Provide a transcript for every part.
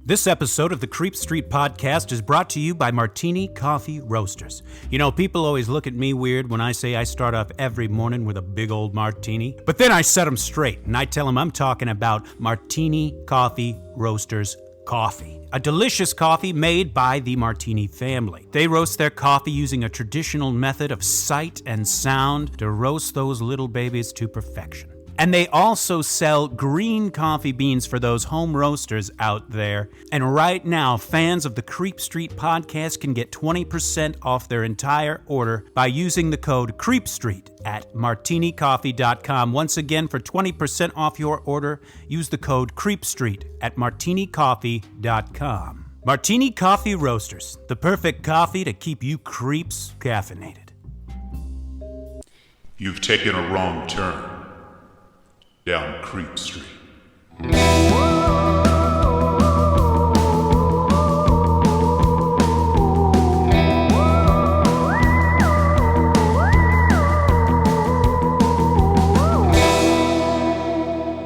This episode of the Creep Street Podcast is brought to you by Martini Coffee Roasters. You know, people always look at me weird when I say I start off every morning with a big old martini. But then I set them straight, and I tell them I'm talking about Martini Coffee Roasters coffee. A delicious coffee made by the Martini family. They roast their coffee using a traditional method of sight and sound to roast those little babies to perfection. And they also sell green coffee beans for those home roasters out there. And right now, fans of the Creep Street Podcast can get 20% off their entire order by using the code CREEPSTREET at martinicoffee.com. Once again, for 20% off your order, use the code CREEPSTREET at martinicoffee.com. Martini Coffee Roasters, the perfect coffee to keep you creeps caffeinated. You've taken a wrong turn down Creep Street.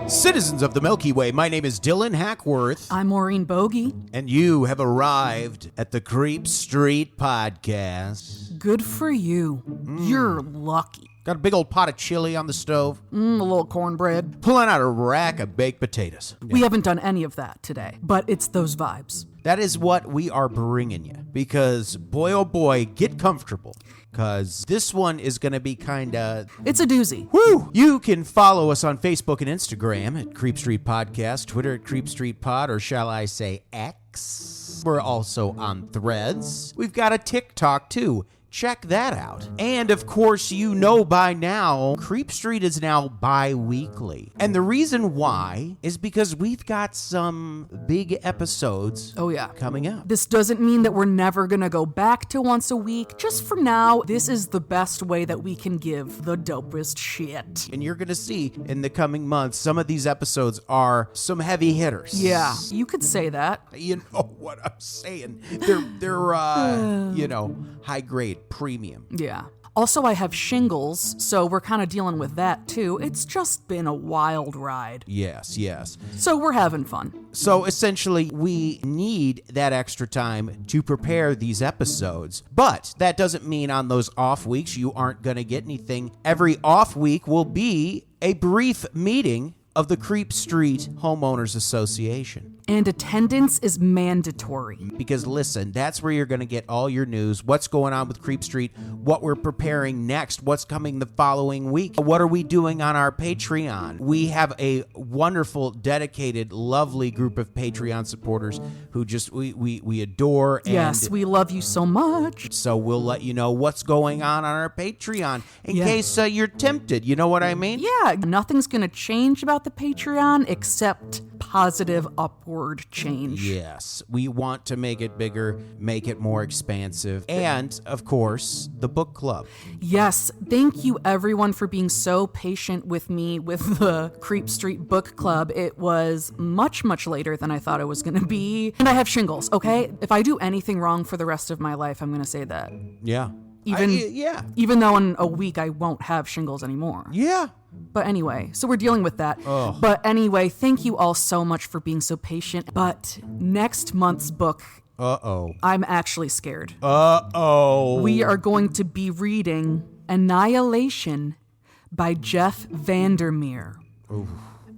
Citizens of the Milky Way, my name is Dylan Hackworth. I'm Maureen Bogey. And you have arrived at the Creep Street Podcast. Good for you. You're lucky. Got a big old pot of chili on the stove. A little cornbread. Pulling out a rack of baked potatoes. We haven't done any of that today, but it's those vibes. That is what we are bringing you. Because, boy oh boy, get comfortable. Because this one is going to be kind of... It's a doozy. Woo! You can follow us on Facebook and Instagram at Creep Street Podcast, Twitter at Creep Street Pod, or shall I say X. We're also on Threads. We've got a TikTok, too. Check that out. And of course, you know by now, Creep Street is now bi-weekly. And the reason why is because we've got some big episodes coming up. This doesn't mean that we're never going to go back to once a week. Just for now, this is the best way that we can give the dopest shit. And you're going to see in the coming months, some of these episodes are some heavy hitters. Yeah, you could say that. You know what I'm saying. They're high grade. Premium. Yeah. Also, I have shingles, so we're kind of dealing with that too. It's just been a wild ride. Yes. So we're having fun. So essentially, we need that extra time to prepare these episodes. But that doesn't mean on those off weeks you aren't going to get anything. Every off week will be a brief meeting of the Creep Street Homeowners Association. And attendance is mandatory. Because listen, that's where you're going to get all your news, what's going on with Creep Street, what we're preparing next, what's coming the following week, what are we doing on our Patreon. We have a wonderful, dedicated, lovely group of Patreon supporters who just, we adore. And yes, we love you so much. So we'll let you know what's going on our Patreon in case you're tempted. You know what I mean? Yeah, nothing's going to change about the Patreon except positive upward change. Yes, we want to make it bigger, make it more expansive, and, of course, the book club. Yes, thank you everyone for being so patient with me with the Creep Street Book Club. It was much, much later than I thought it was going to be. And I have shingles, okay? If I do anything wrong for the rest of my life, I'm going to say that. Yeah. Even though in a week I won't have shingles anymore. Yeah. But anyway, so we're dealing with that. Oh. But anyway, thank you all so much for being so patient. But next month's book, I'm actually scared. We are going to be reading Annihilation by Jeff Vandermeer. Ooh.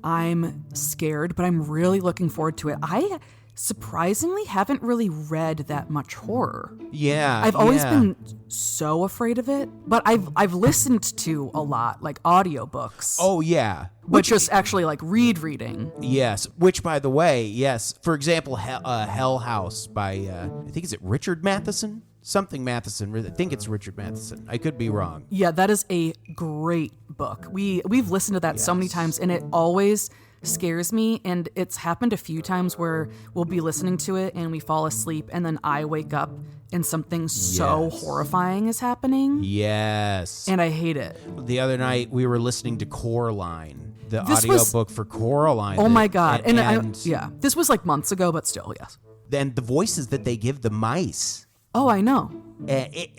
I'm scared, but I'm really looking forward to it. I surprisingly haven't really read that much horror. Yeah. I've always been so afraid of it, but I've listened to a lot, like audiobooks. Oh, yeah. Which is actually like reading. Yes. Which, by the way, yes. For example, Hell House by, I think, is it Richard Matheson? Something Matheson. I think it's Richard Matheson. I could be wrong. Yeah, that is a great book. We've listened to that so many times, and it always scares me, and it's happened a few times where we'll be listening to it and we fall asleep, and then I wake up and something so horrifying is happening. Yes. And I hate it. The other night we were listening to Coraline, the audiobook for Coraline. Oh my God. And this was like months ago, but still, yes. And the voices that they give the mice. Oh, I know.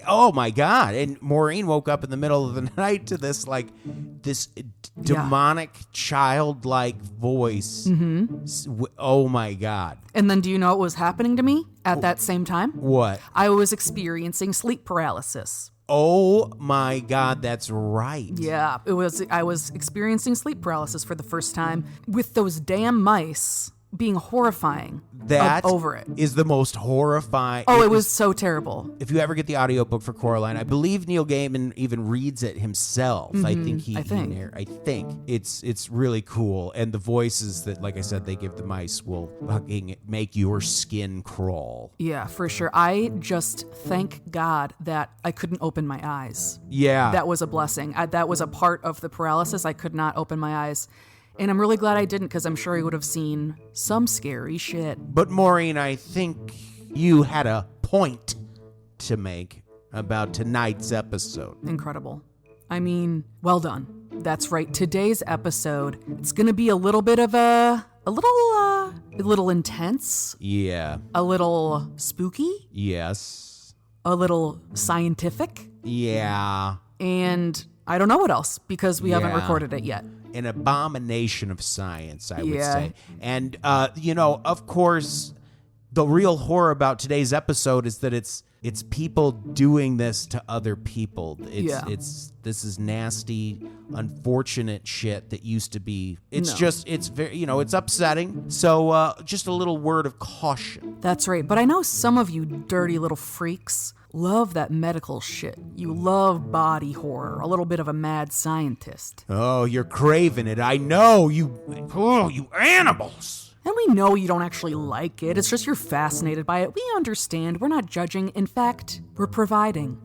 Oh my God. And Maureen woke up in the middle of the night to this demonic childlike voice. Oh my God. And then do you know what was happening to me at that same time? What? I was experiencing sleep paralysis. Oh my God, that's right. Yeah, I was experiencing sleep paralysis for the first time with those damn mice being horrifying. That over it is the most horrifying. Oh, it was so terrible. If you ever get the audiobook for Coraline, I believe Neil Gaiman even reads it himself. I think I think it's really cool, and the voices that, like I said, they give the mice will fucking make your skin crawl. Yeah, for sure. I just thank God that I couldn't open my eyes. Yeah, that was a blessing. That was a part of the paralysis. I could not open my eyes. And I'm really glad I didn't, because I'm sure I would have seen some scary shit. But Maureen, I think you had a point to make about tonight's episode. Incredible. I mean, well done. That's right. Today's episode, it's going to be a little bit of a little intense. Yeah. A little spooky. Yes. A little scientific. Yeah. And I don't know what else, because we haven't recorded it yet. An abomination of science, I would say. And, of course, the real horror about today's episode is that it's people doing this to other people. This is nasty, unfortunate shit that used to be. It's very, it's upsetting. So just a little word of caution. That's right. But I know some of you dirty little freaks love that medical shit. You love body horror, a little bit of a mad scientist. Oh, you're craving it. I know. You animals. And we know you don't actually like it. It's just you're fascinated by it. We understand. We're not judging. In fact, we're providing.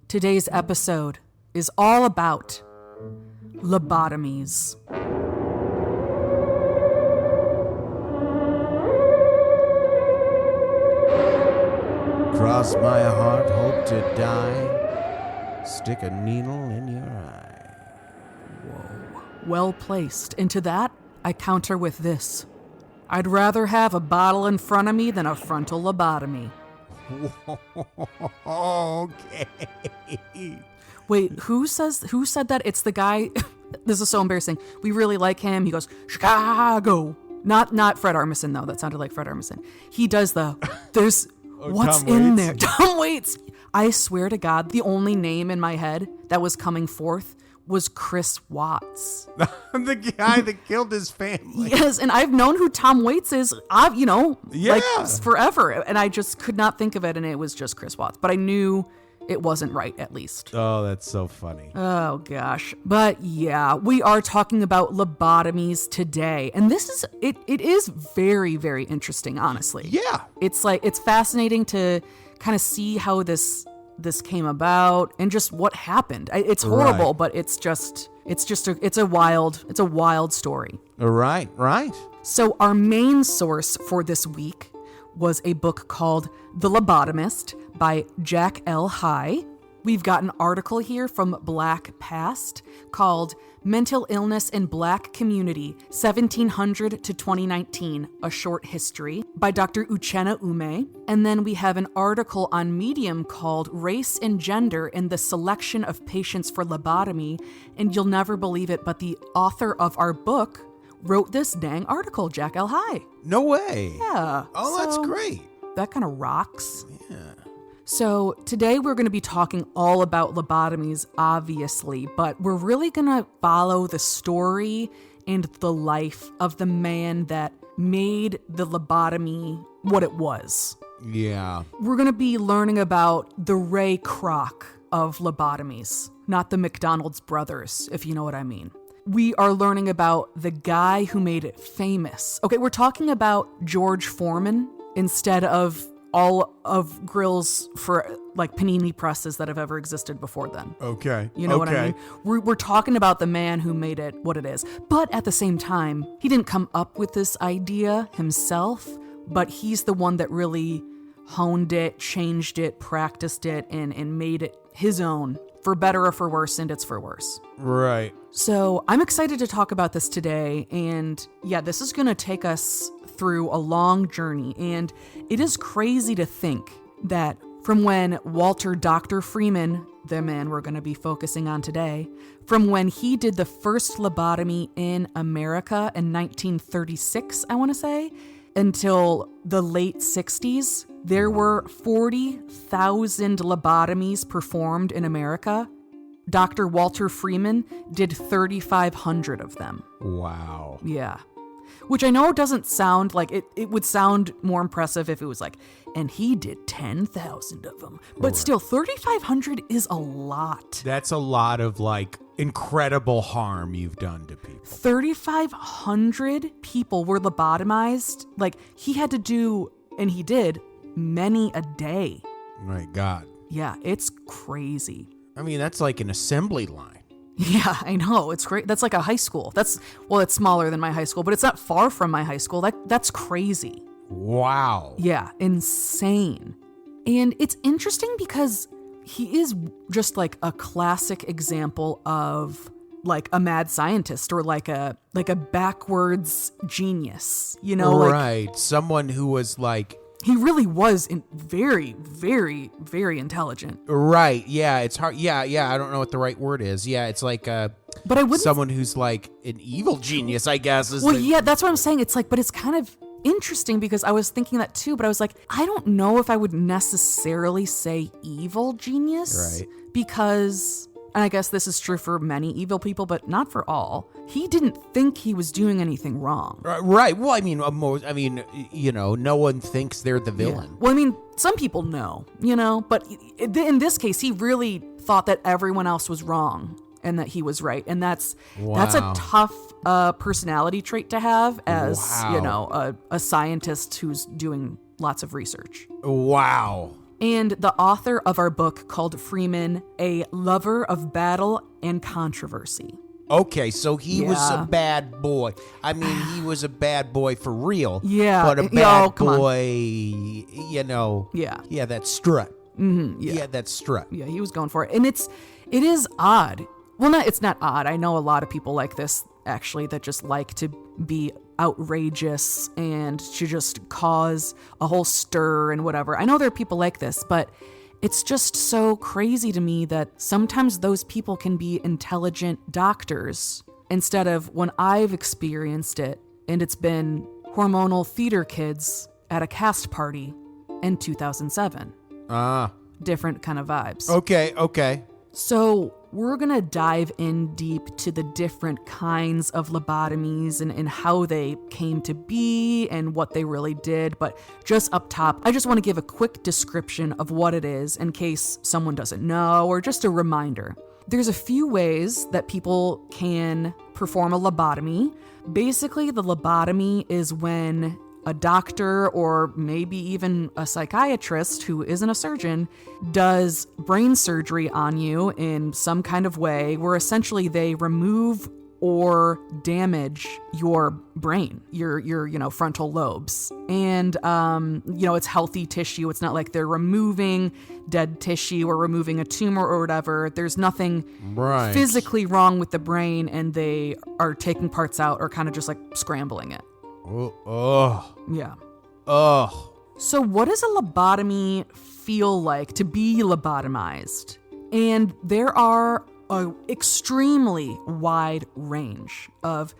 Today's episode is all about lobotomies. Cross my heart, hope to die. Stick a needle in your eye. Whoa. Well placed. And to that, I counter with this. I'd rather have a bottle in front of me than a frontal lobotomy. Okay. Wait, who said that? It's the guy. This is so embarrassing. We really like him. He goes, Chicago. Not Fred Armisen, though. That sounded like Fred Armisen. He does there's what's Tom in Waits? there? Tom Waits. I swear to God, the only name in my head that was coming forth was Chris Watts. The guy that killed his family. Yes, and I've known who Tom Waits is, like forever. And I just could not think of it, and it was just Chris Watts. But I knew it wasn't right, at least. Oh, that's so funny. Oh, gosh. But yeah, we are talking about lobotomies today. And this is, it is very, very interesting, honestly. Yeah. It's fascinating to kind of see how this came about and just what happened. It's horrible, Right. but it's a wild story. Right. So our main source for this week was a book called The Lobotomist by Jack L. High. We've got an article here from Black Past called Mental Illness in Black Community, 1700 to 2019, A Short History by Dr. Uchenna Ume. And then we have an article on Medium called Race and Gender in the Selection of Patients for Lobotomy. And you'll never believe it, but the author of our book wrote this dang article, Jack L. High. No way. Yeah. Oh, that's great. That kind of rocks. Yeah. So today we're going to be talking all about lobotomies, obviously, but we're really going to follow the story and the life of the man that made the lobotomy what it was. Yeah. We're going to be learning about the Ray Kroc of lobotomies, not the McDonald's brothers, if you know what I mean. We are learning about the guy who made it famous. Okay, we're talking about George Foreman instead of all of grills for like panini presses that have ever existed before then. Okay. You know what I mean? We're talking about the man who made it what it is. But at the same time, he didn't come up with this idea himself, but he's the one that really honed it, changed it, practiced it, and made it his own, for better or for worse, and it's for worse. Right. So I'm excited to talk about this today, and yeah, this is going to take us through a long journey, and it is crazy to think that from when Dr. Freeman, the man we're going to be focusing on today, from when he did the first lobotomy in America in 1936, I want to say, until the late 60s, there were 40,000 lobotomies performed in America. Dr. Walter Freeman did 3,500 of them. Wow. Yeah. Which I know doesn't sound like it would sound more impressive if it was like, and he did 10,000 of them. But still, 3,500 is a lot. That's a lot of like incredible harm you've done to people. 3,500 people were lobotomized. Like he had to do, and he did, many a day. My God. Yeah, it's crazy. I mean, that's like an assembly line. Yeah, I know. It's great. That's like a high school. It's smaller than my high school, but it's not far from my high school. That's crazy. Wow. Yeah, insane. And it's interesting because he is just like a classic example of like a mad scientist or like a backwards genius, you know? Right. Someone who was like, he really was very, very, very intelligent. Right. Yeah. It's hard. Yeah. I don't know what the right word is. Yeah. It's like but I wouldn't. Someone who's like an evil genius, I guess. Yeah, that's what I'm saying. It's like, but it's kind of interesting because I was thinking that too, but I was like, I don't know if I would necessarily say evil genius. Right. Because, and I guess this is true for many evil people, but not for all. He didn't think he was doing anything wrong. Right. Well, I mean, no one thinks they're the villain. Yeah. Well, I mean, some people know, but in this case, he really thought that everyone else was wrong and that he was right. And that's a tough personality trait to have as, a scientist who's doing lots of research. Wow. And the author of our book called Freeman, A Lover of Battle and Controversy. Okay, so he was a bad boy. I mean, he was a bad boy for real. Yeah. But a bad boy, Yeah. Yeah, that strut. Mm-hmm, yeah, that strut. Yeah, he was going for it. And it is odd. Well, it's not odd. I know a lot of people like this, actually, that just like to be outrageous and to just cause a whole stir and whatever. I know there are people like this, but it's just so crazy to me that sometimes those people can be intelligent doctors instead of when I've experienced it, and it's been hormonal theater kids at a cast party in 2007. Different kind of vibes. Okay. So we're going to dive in deep to the different kinds of lobotomies and how they came to be and what they really did. But just up top, I just want to give a quick description of what it is in case someone doesn't know, or just a reminder. There's a few ways that people can perform a lobotomy. Basically, the lobotomy is when a doctor or maybe even a psychiatrist who isn't a surgeon does brain surgery on you in some kind of way where essentially they remove or damage your brain, your frontal lobes. And, it's healthy tissue. It's not like they're removing dead tissue or removing a tumor or whatever. There's nothing physically wrong with the brain, and they are taking parts out or kind of just like scrambling it. Yeah. So what does a lobotomy feel like to be lobotomized? And there are an extremely wide range of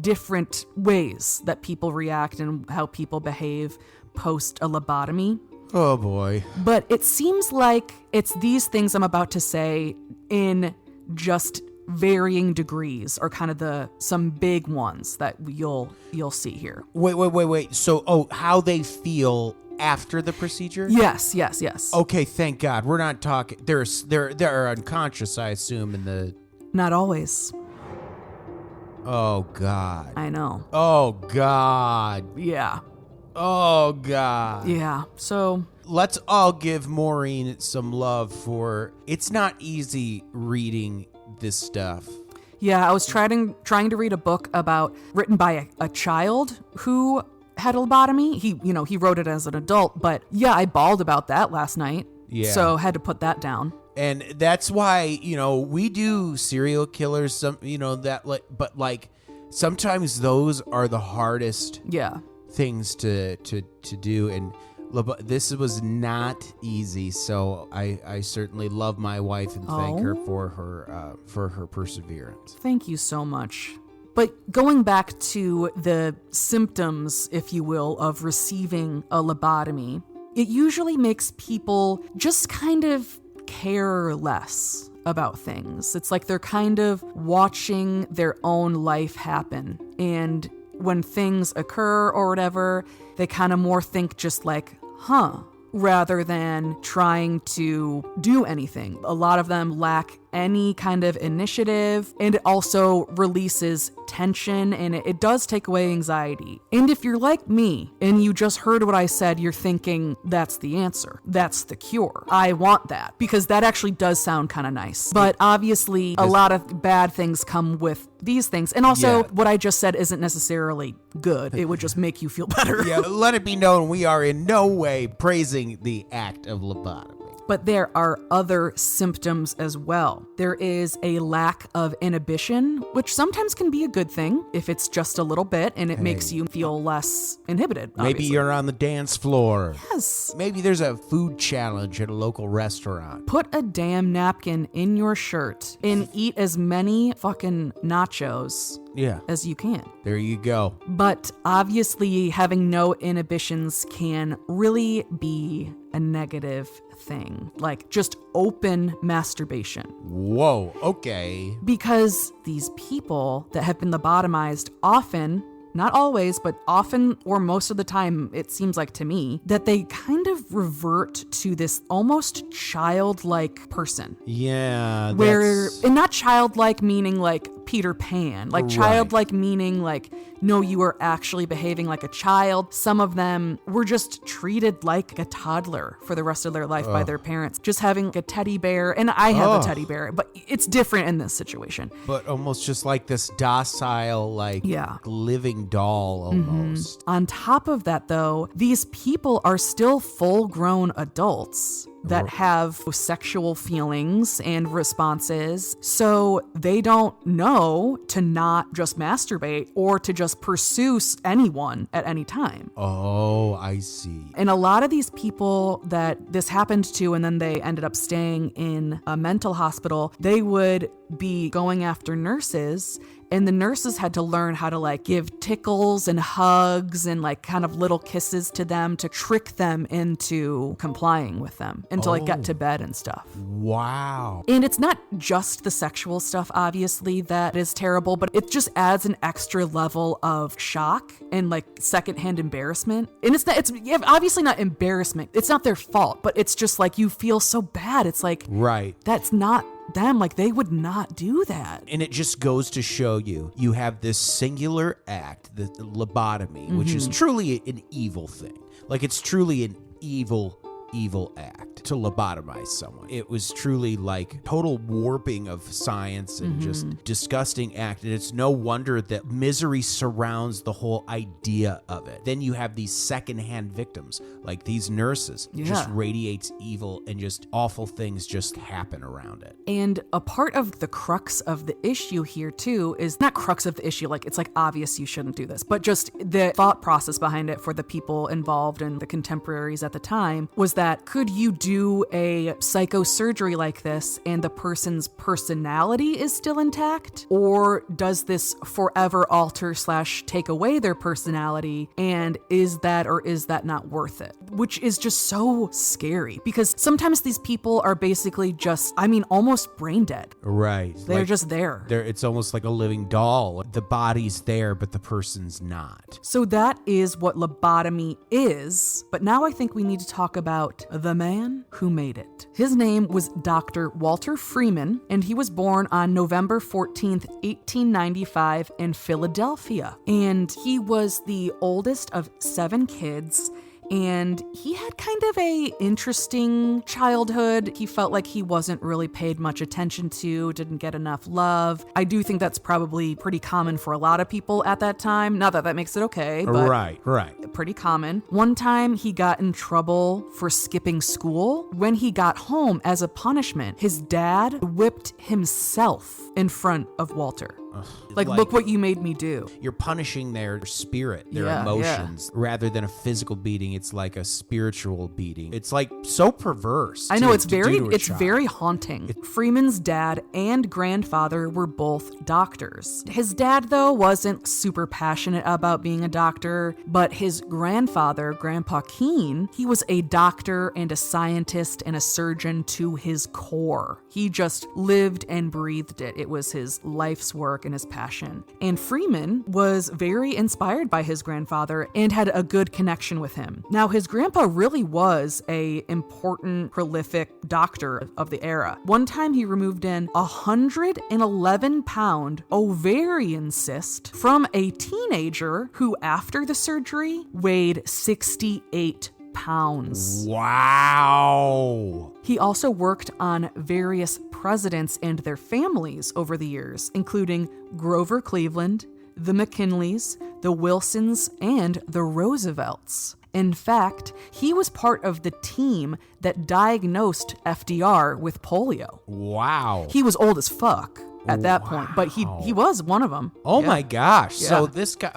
different ways that people react and how people behave post a lobotomy. Oh boy. But it seems like it's these things I'm about to say in just varying degrees are kind of some big ones that you'll see here. Wait. So, how they feel after the procedure? Yes. Okay, thank God. We're not talking. They're unconscious, I assume, in the. Not always. Oh God. I know. Oh God. Yeah. Oh God. Yeah. So let's all give Maureen some love for. It's not easy reading this stuff. Yeah, I was trying to read a book written by a child who had a lobotomy. He wrote it as an adult, but yeah, I bawled about that last night. Yeah. So had to put that down. And that's why, we do serial killers, but like sometimes those are the hardest yeah things to do. And This was not easy, so I certainly love my wife and thank her for her perseverance. Thank you so much. But going back to the symptoms, if you will, of receiving a lobotomy, it usually makes people just kind of care less about things. It's like they're kind of watching their own life happen. And when things occur or whatever, they kind of more think just like, rather than trying to do anything. A lot of them lack any kind of initiative, and it also releases tension, and it does take away anxiety. And if you're like me and you just heard what I said, you're thinking that's the answer, that's the cure, I want that, because that actually does sound kind of nice. But obviously a lot of bad things come with these things, and also what I just said isn't necessarily good. It would just make you feel better. Let it be known we are in no way praising the act of lobotomy. But there are other symptoms as well. There is a lack of inhibition, which sometimes can be a good thing if it's just a little bit and it makes you feel less inhibited. Maybe obviously. you're on the dance floor. Yes. Maybe there's a food challenge at a local restaurant. Put a damn napkin in your shirt and eat as many fucking nachos as you can. There you go. But obviously having no inhibitions can really be a negative thing, like just open masturbation. Whoa, okay. Because these people that have been lobotomized often, not always, but often or most of the time, it seems like to me, that they kind of revert to this almost childlike person. Yeah. And not childlike meaning like Peter Pan, like childlike meaning like, no, you are actually behaving like a child. Some of them were just treated like a toddler for the rest of their life by their parents, just having a teddy bear. And I have a teddy bear, but it's different in this situation. But almost just like this docile, like living doll almost. Mm-hmm. On top of that, though, these people are still full-grown adults that have sexual feelings and responses, so they don't know to not just masturbate or to just pursue anyone at any time. Oh, I see. And a lot of these people that this happened to and then they ended up staying in a mental hospital, they would be going after nurses, and the nurses had to learn how to like give tickles and hugs and like kind of little kisses to them to trick them into complying with them and to like get to bed and stuff. Wow. And it's not just the sexual stuff, obviously, that is terrible, but it just adds an extra level of shock and like secondhand embarrassment. And it's obviously not embarrassment. It's not their fault, but it's just like you feel so bad. It's like, that's not them. Like they would not do that. And it just goes to show you have this singular act, the lobotomy, which is truly an evil thing. Like it's truly an evil act to lobotomize someone. It was truly like total warping of science and just disgusting act. And it's no wonder that misery surrounds the whole idea of it. Then you have these secondhand victims, like these nurses. It just radiates evil and just awful things just happen around it. And a part of the crux of the issue here too is not crux of the issue, like it's like obvious you shouldn't do this, but just the thought process behind it for the people involved and the contemporaries at the time was that could you do a psychosurgery like this and the person's personality is still intact? Or does this forever alter / take away their personality? And is that or is that not worth it? Which is just so scary because sometimes these people are basically just, almost brain dead. Right. They're like, just there. It's almost like a living doll. The body's there, but the person's not. So that is what lobotomy is. But now I think we need to talk about the man who made it. His name was Dr. Walter Freeman, and he was born on November 14th, 1895 in Philadelphia. And he was the oldest of 7 kids. And he had kind of a interesting childhood. He felt like he wasn't really paid much attention to, didn't get enough love. I do think that's probably pretty common for a lot of people at that time. Not that that makes it okay, but right. Pretty common. One time he got in trouble for skipping school. When he got home as a punishment, his dad whipped himself in front of Walter. Like, look what you made me do. You're punishing their spirit, their Yeah, emotions, rather than a physical beating. It's like a spiritual beating. It's like so perverse. I know, to it's do to a it's child. very haunting. Freeman's dad and grandfather were both doctors. His dad, though, wasn't super passionate about being a doctor, but his grandfather, Grandpa Keene, he was a doctor and a scientist and a surgeon to his core. He just lived and breathed it. It was his life's work and his passion. And Freeman was very inspired by his grandfather and had a good connection with him. Now, his grandpa really was a important, prolific doctor of the era. One time he removed an 111-pound ovarian cyst from a teenager who, after the surgery, weighed 68 pounds. Wow. He also worked on various presidents and their families over the years, including Grover Cleveland, the McKinleys, the Wilsons, and the Roosevelts. In fact, he was part of the team that diagnosed FDR with polio. Wow. He was old as fuck at that point, but he was one of them. Oh Yeah. my gosh. Yeah. So this guy,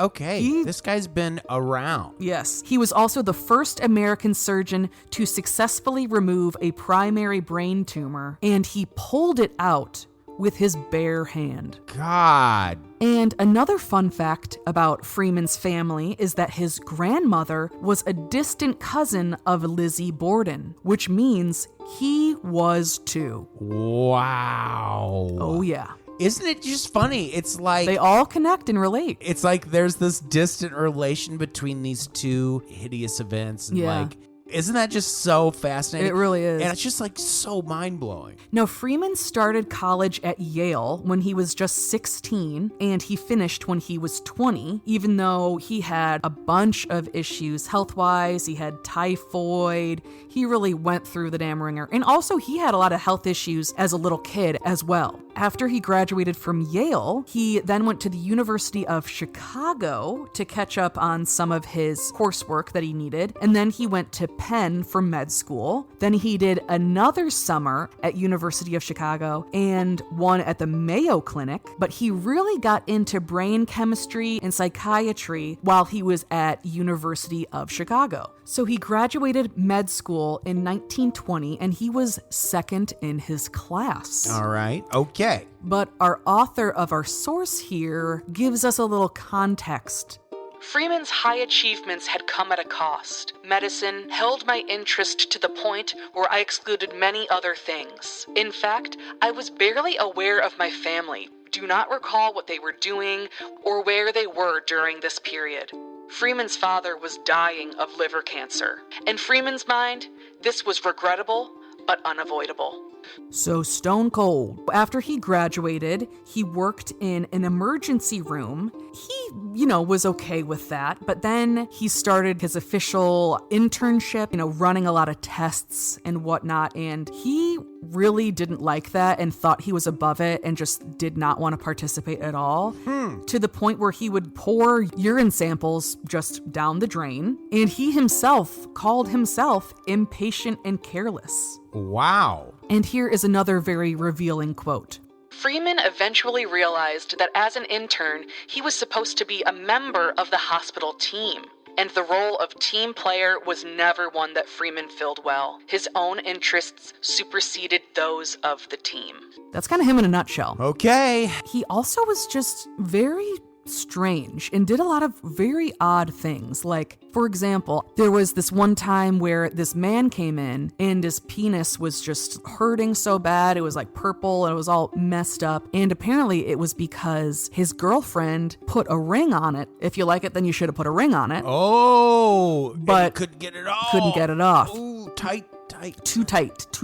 this guy's been around. Yes. He was also the first American surgeon to successfully remove a primary brain tumor, and he pulled it out with his bare hand. God. And another fun fact about Freeman's family is that his grandmother was a distant cousin of Lizzie Borden, which means he was too. Wow. Oh, yeah. Isn't it just funny? It's like They all connect and relate. it's like there's this distant relation between these two hideous events. And Yeah. like, isn't that just so fascinating? It really is. And it's just like so mind blowing. Now, Freeman started college at Yale when he was just 16, and he finished when he was 20, even though he had a bunch of issues health-wise. He had typhoid. He really went through the damn ringer. And also, he had a lot of health issues as a little kid as well. After he graduated from Yale, he then went to the University of Chicago to catch up on some of his coursework that he needed, and then he went to Penn for med school. Then he did another summer at University of Chicago and one at the Mayo Clinic, but he really got into brain chemistry and psychiatry while he was at University of Chicago. So he graduated med school in 1920, and he was second in his class. All right. Okay. But our author of our source here gives us a little context. Freeman's high achievements had come at a cost. Medicine held my interest to the point where I excluded many other things. In fact, I was barely aware of my family, do not recall what they were doing or where they were during this period. Freeman's father was dying of liver cancer. In Freeman's mind, this was regrettable but unavoidable. So stone cold. After he graduated, he worked in an emergency room. He, was okay with that, but then he started his official internship, running a lot of tests and whatnot, and he really didn't like that and thought he was above it and just did not want to participate at all, to the point where he would pour urine samples just down the drain, and he himself called himself impatient and careless. Wow. And here is another very revealing quote. Freeman eventually realized that as an intern, he was supposed to be a member of the hospital team, and the role of team player was never one that Freeman filled well. His own interests superseded those of the team. That's kind of him in a nutshell. Okay. He also was just very strange and did a lot of very odd things. Like, for example, there was this one time where this man came in and his penis was just hurting so bad. It was like purple and it was all messed up. And apparently it was because his girlfriend put a ring on it. If you like it, then you should have put a ring on it. Oh, But couldn't get it off. couldn't get it off. Ooh, tight. Too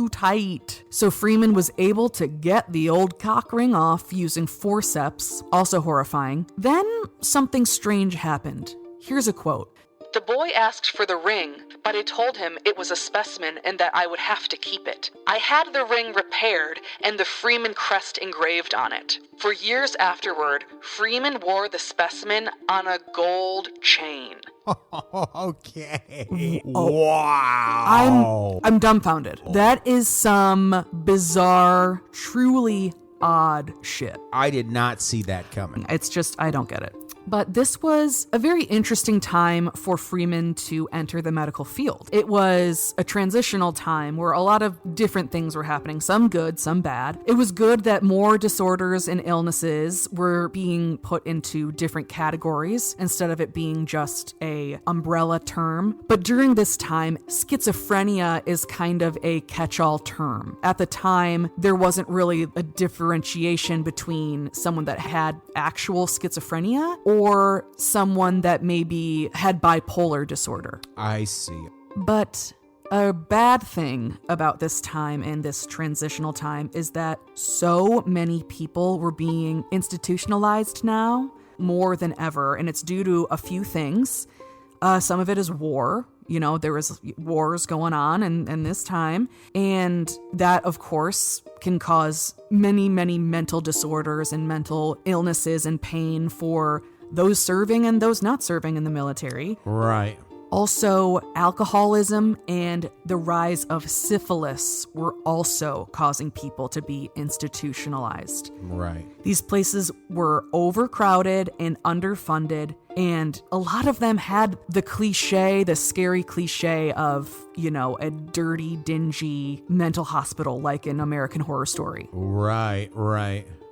tight. So Freeman was able to get the old cock ring off using forceps, also horrifying. Then something strange happened. Here's a quote. The boy asked for the ring, but I told him it was a specimen and that I would have to keep it. I had the ring repaired and the Freeman crest engraved on it. For years afterward, Freeman wore the specimen on a gold chain. Okay. Wow. I'm dumbfounded. That is some bizarre, truly odd shit. I did not see that coming. It's just, I don't get it. But this was a very interesting time for Freeman to enter the medical field. It was a transitional time where a lot of different things were happening, some good, some bad. It was good that more disorders and illnesses were being put into different categories instead of it being just a umbrella term. But during this time, schizophrenia is kind of a catch-all term. At the time, there wasn't really a differentiation between someone that had actual schizophrenia or someone that maybe had bipolar disorder. I see. But a bad thing about this time and this transitional time is that so many people were being institutionalized now more than ever, and it's due to a few things. Some of it is war. You know, there was wars going on in this time, and that, of course, can cause many, many mental disorders and mental illnesses and pain for those serving and those not serving in the military. Right. Also, alcoholism and the rise of syphilis were also causing people to be institutionalized. Right. These places were overcrowded and underfunded, and a lot of them had the scary cliche of, you know, a dirty, dingy mental hospital like in American Horror Story. Right.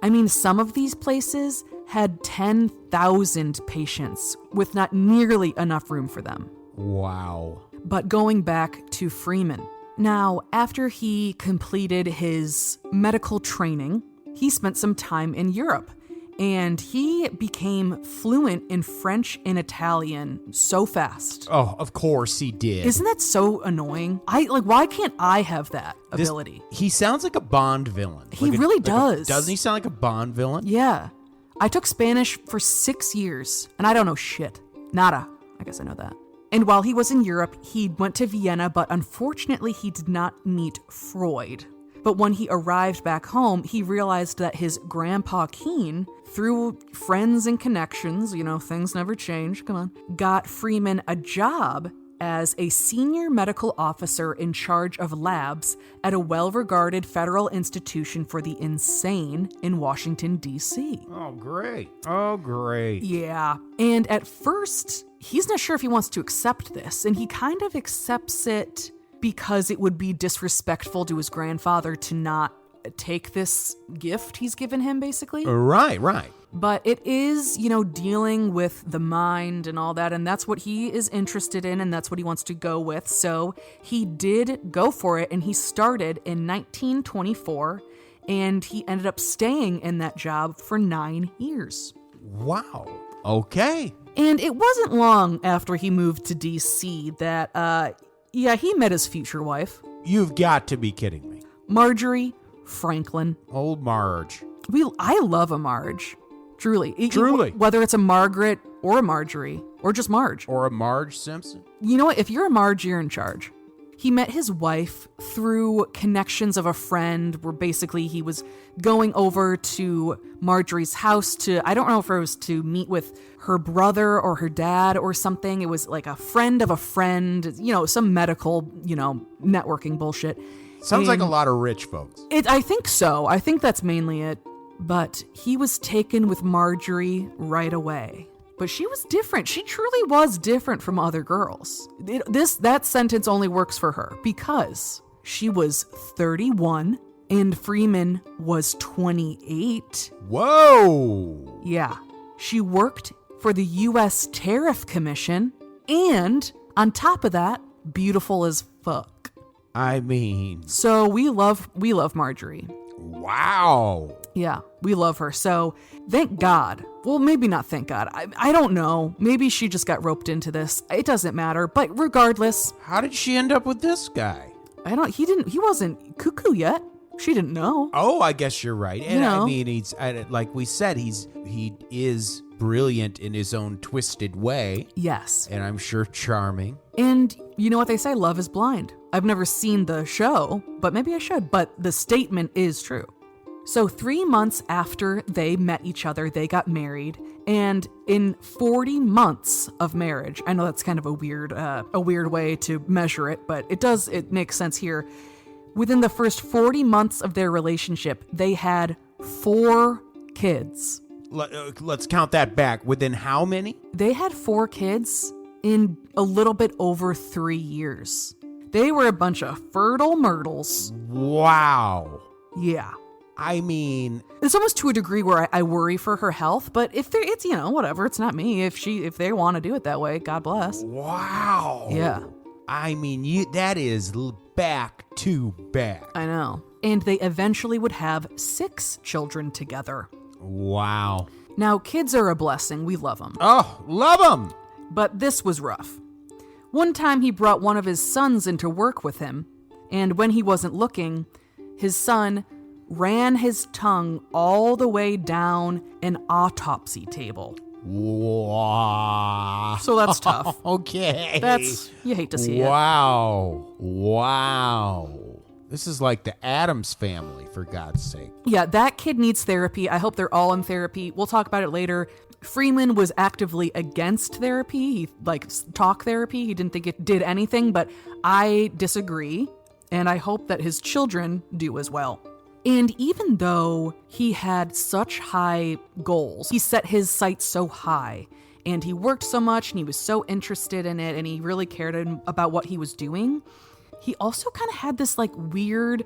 I mean, some of these places had 10,000 patients with not nearly enough room for them. Wow. But going back to Freeman. Now, after he completed his medical training, he spent some time in Europe, and he became fluent in French and Italian so fast. Oh, of course he did. Isn't that so annoying? Why can't I have that ability? He sounds like a Bond villain. He really does. Doesn't he sound like a Bond villain? Yeah. I took Spanish for 6 years, and I don't know shit. Nada. I guess I know that. And while he was in Europe, he went to Vienna, but unfortunately he did not meet Freud. But when he arrived back home, he realized that his grandpa Keen, through friends and connections, you know, things never change, come on, got Freeman a job as a senior medical officer in charge of labs at a well-regarded federal institution for the insane in Washington, D.C. Oh, great. Yeah. And at first, he's not sure if he wants to accept this, and he kind of accepts it because it would be disrespectful to his grandfather to not take this gift he's given him, basically. Right. But it is, you know, dealing with the mind and all that, and that's what he is interested in, and that's what he wants to go with. So he did go for it, and he started in 1924, and he ended up staying in that job for 9 years. Wow. Okay. And it wasn't long after he moved to D.C. that, he met his future wife. You've got to be kidding me. Marjorie Franklin. Old Marge. I love a Marge. Truly. Truly. Whether it's a Margaret or a Marjorie, or just Marge. Or a Marge Simpson. You know what? If you're a Marge, you're in charge. He met his wife through connections of a friend where basically he was going over to Marjorie's house I don't know if it was to meet with her brother or her dad or something. It was like a friend of a friend, you know, some medical, you know, networking bullshit. Sounds like a lot of rich folks. I think so. I think that's mainly it. But he was taken with Marjorie right away. But she was different. She truly was different from other girls. That sentence only works for her because she was 31 and Freeman was 28. Whoa! Yeah. She worked for the U.S. Tariff Commission, and on top of that, beautiful as fuck. I mean... So we love Marjorie. Wow. Yeah, we love her. So thank God. Well, maybe not thank God. I don't know. Maybe she just got roped into this. It doesn't matter. But regardless. How did she end up with this guy? He wasn't cuckoo yet. She didn't know. Oh, I guess you're right. And you know. I mean, like we said, he is brilliant in his own twisted way. Yes. And I'm sure charming. And you know what they say, love is blind. I've never seen the show, but maybe I should. But the statement is true. So 3 months after they met each other, they got married. And in 40 months of marriage, I know that's kind of a weird way to measure it, but it makes sense here. Within the first 40 months of their relationship, they had 4 kids. Let's count that back. Within how many? They had 4 kids in a little bit over 3 years. They were a bunch of fertile myrtles. Wow. Yeah. I mean, It's almost to a degree where I worry for her health, but if they're, it's, whatever, it's not me. If they want to do it that way, God bless. wow. Yeah. I mean, that is back to back. I know. And they eventually would have 6 children together. Wow. Now, kids are a blessing. We love them. Oh, love them. But this was rough. One time he brought one of his sons into work with him, and when he wasn't looking, his son ran his tongue all the way down an autopsy table. Wow. So that's tough. Okay. You hate to see it. Wow. This is like the Addams Family, for God's sake. Yeah, that kid needs therapy. I hope they're all in therapy. We'll talk about it later. Freeman was actively against therapy. Talk therapy. He didn't think it did anything, but I disagree, and I hope that his children do as well. And even though he had such high goals, he set his sights so high, and he worked so much, and he was so interested in it, and he really cared about what he was doing, he also kind of had this weird,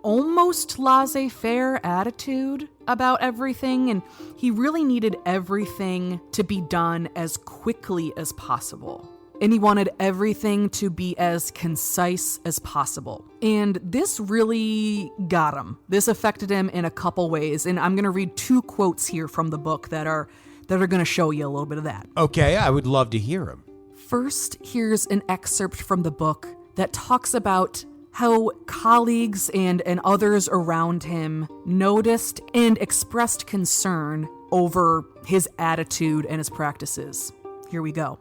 almost laissez-faire attitude about everything, and he really needed everything to be done as quickly as possible. And he wanted everything to be as concise as possible. And this really got him. This affected him in a couple ways, and I'm going to read 2 quotes here from the book that are going to show you a little bit of that. Okay, I would love to hear him. First, here's an excerpt from the book that talks about how colleagues and others around him noticed and expressed concern over his attitude and his practices. Here we go.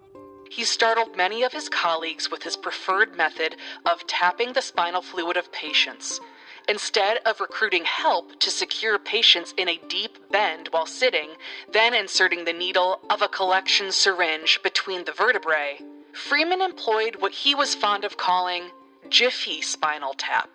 He startled many of his colleagues with his preferred method of tapping the spinal fluid of patients. Instead of recruiting help to secure patients in a deep bend while sitting, then inserting the needle of a collection syringe between the vertebrae, Freeman employed what he was fond of calling jiffy spinal tap.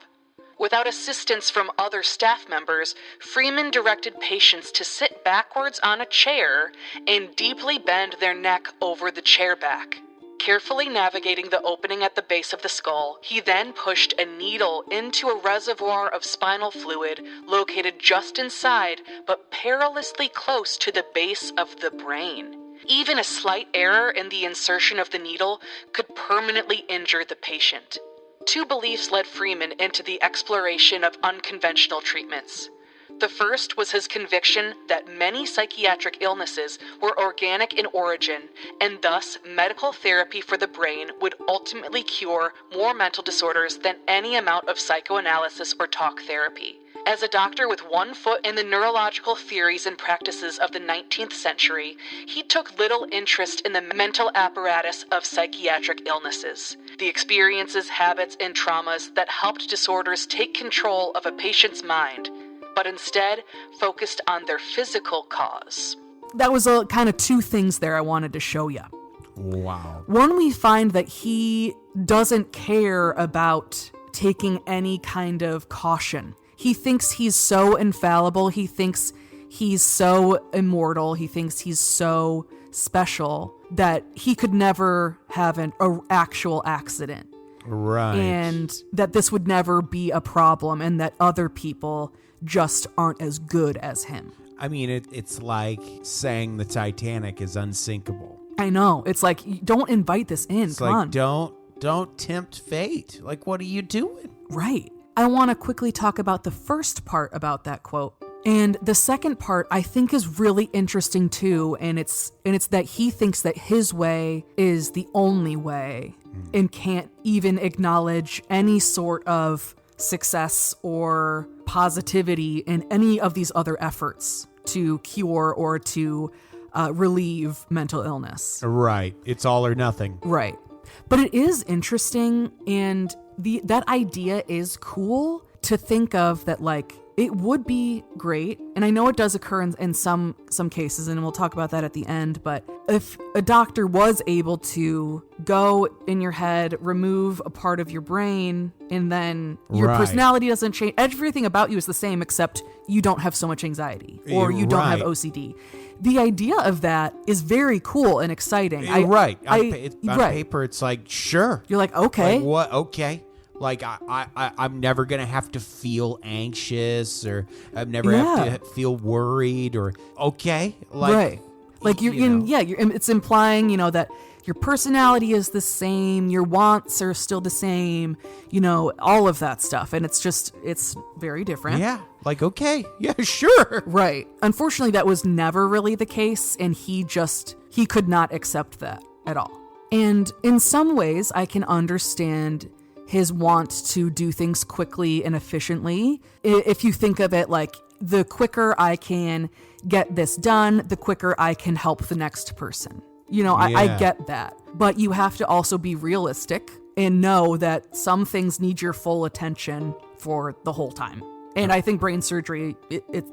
Without assistance from other staff members, Freeman directed patients to sit backwards on a chair and deeply bend their neck over the chair back. Carefully navigating the opening at the base of the skull, he then pushed a needle into a reservoir of spinal fluid located just inside, but perilously close to the base of the brain. Even a slight error in the insertion of the needle could permanently injure the patient. 2 beliefs led Freeman into the exploration of unconventional treatments. The first was his conviction that many psychiatric illnesses were organic in origin, and thus medical therapy for the brain would ultimately cure more mental disorders than any amount of psychoanalysis or talk therapy. As a doctor with one foot in the neurological theories and practices of the 19th century, he took little interest in the mental apparatus of psychiatric illnesses, the experiences, habits, and traumas that helped disorders take control of a patient's mind, but instead focused on their physical cause. That was a kind of 2 things there I wanted to show you. Wow. One, we find that he doesn't care about taking any kind of caution. He thinks he's so infallible. He thinks he's so immortal. He thinks he's so special that he could never have an actual accident. Right. And that this would never be a problem, and that other people just aren't as good as him. I mean, it's like saying the Titanic is unsinkable. I know. It's like, don't invite this in. It's Come like, on. don't tempt fate. Like, what are you doing? Right. I want to quickly talk about the first part about that quote. And the second part I think is really interesting too, and it's that he thinks that his way is the only way and can't even acknowledge any sort of success or positivity in any of these other efforts to cure or to relieve mental illness. Right. It's all or nothing. Right. But it is interesting, and that idea is cool to think of, that it would be great, and I know it does occur in some cases, and we'll talk about that at the end, but if a doctor was able to go in your head, remove a part of your brain, and then your Right. personality doesn't change, everything about you is the same except you don't have so much anxiety or you don't have Right. OCD. The idea of that is very cool and exciting. Right. On right. paper, it's like, sure. You're like, okay. Like, what? Okay. Like, I'm never going to have to feel anxious, or I'm never have to feel worried, or, okay. Like, right. Like it's implying, that your personality is the same, your wants are still the same, all of that stuff. And it's very different. Yeah. Like, okay. Yeah, sure. Right. Unfortunately, that was never really the case. And he could not accept that at all. And in some ways, I can understand his want to do things quickly and efficiently. If you think of it like, the quicker I can get this done, the quicker I can help the next person. I get that. But you have to also be realistic and know that some things need your full attention for the whole time. And I think brain surgery,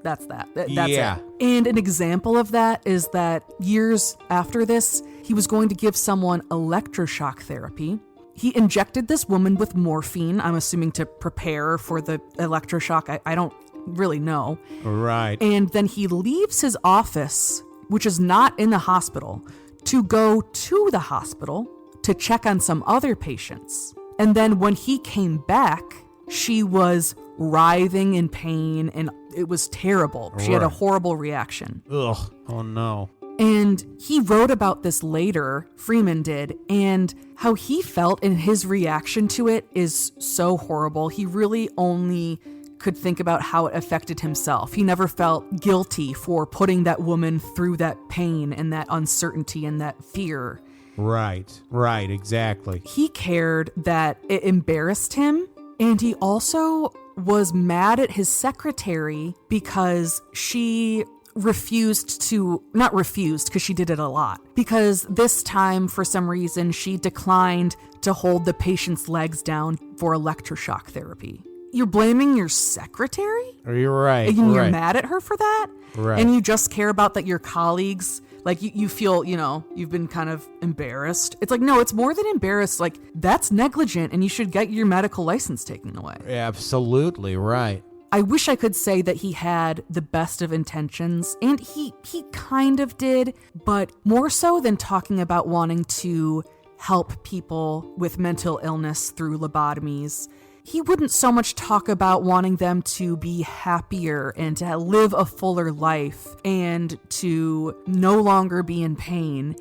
that's that. That's Yeah. it. And an example of that is that years after this, he was going to give someone electroshock therapy. He injected this woman with morphine, I'm assuming to prepare for the electroshock. I don't really know. Right. And then he leaves his office, which is not in the hospital, to go to the hospital to check on some other patients. And then when he came back, she was writhing in pain and it was terrible. She had a horrible reaction. Ugh. Oh, no. And he wrote about this later, Freeman did, and how he felt, and his reaction to it is so horrible. He really only could think about how it affected himself. He never felt guilty for putting that woman through that pain and that uncertainty and that fear. Right, exactly. He cared that it embarrassed him, and he also was mad at his secretary because she not refused because she did it a lot, because this time for some reason she declined to hold the patient's legs down for electroshock therapy. You're blaming your secretary? You're right. And you're mad at her for that? Right. And you just care about that your colleagues, like you feel, you've been kind of embarrassed. It's like, no, it's more than embarrassed. Like, that's negligent and you should get your medical license taken away. Absolutely right. I wish I could say that he had the best of intentions, and he kind of did, but more so than talking about wanting to help people with mental illness through lobotomies, he wouldn't so much talk about wanting them to be happier and to live a fuller life and to no longer be in pain.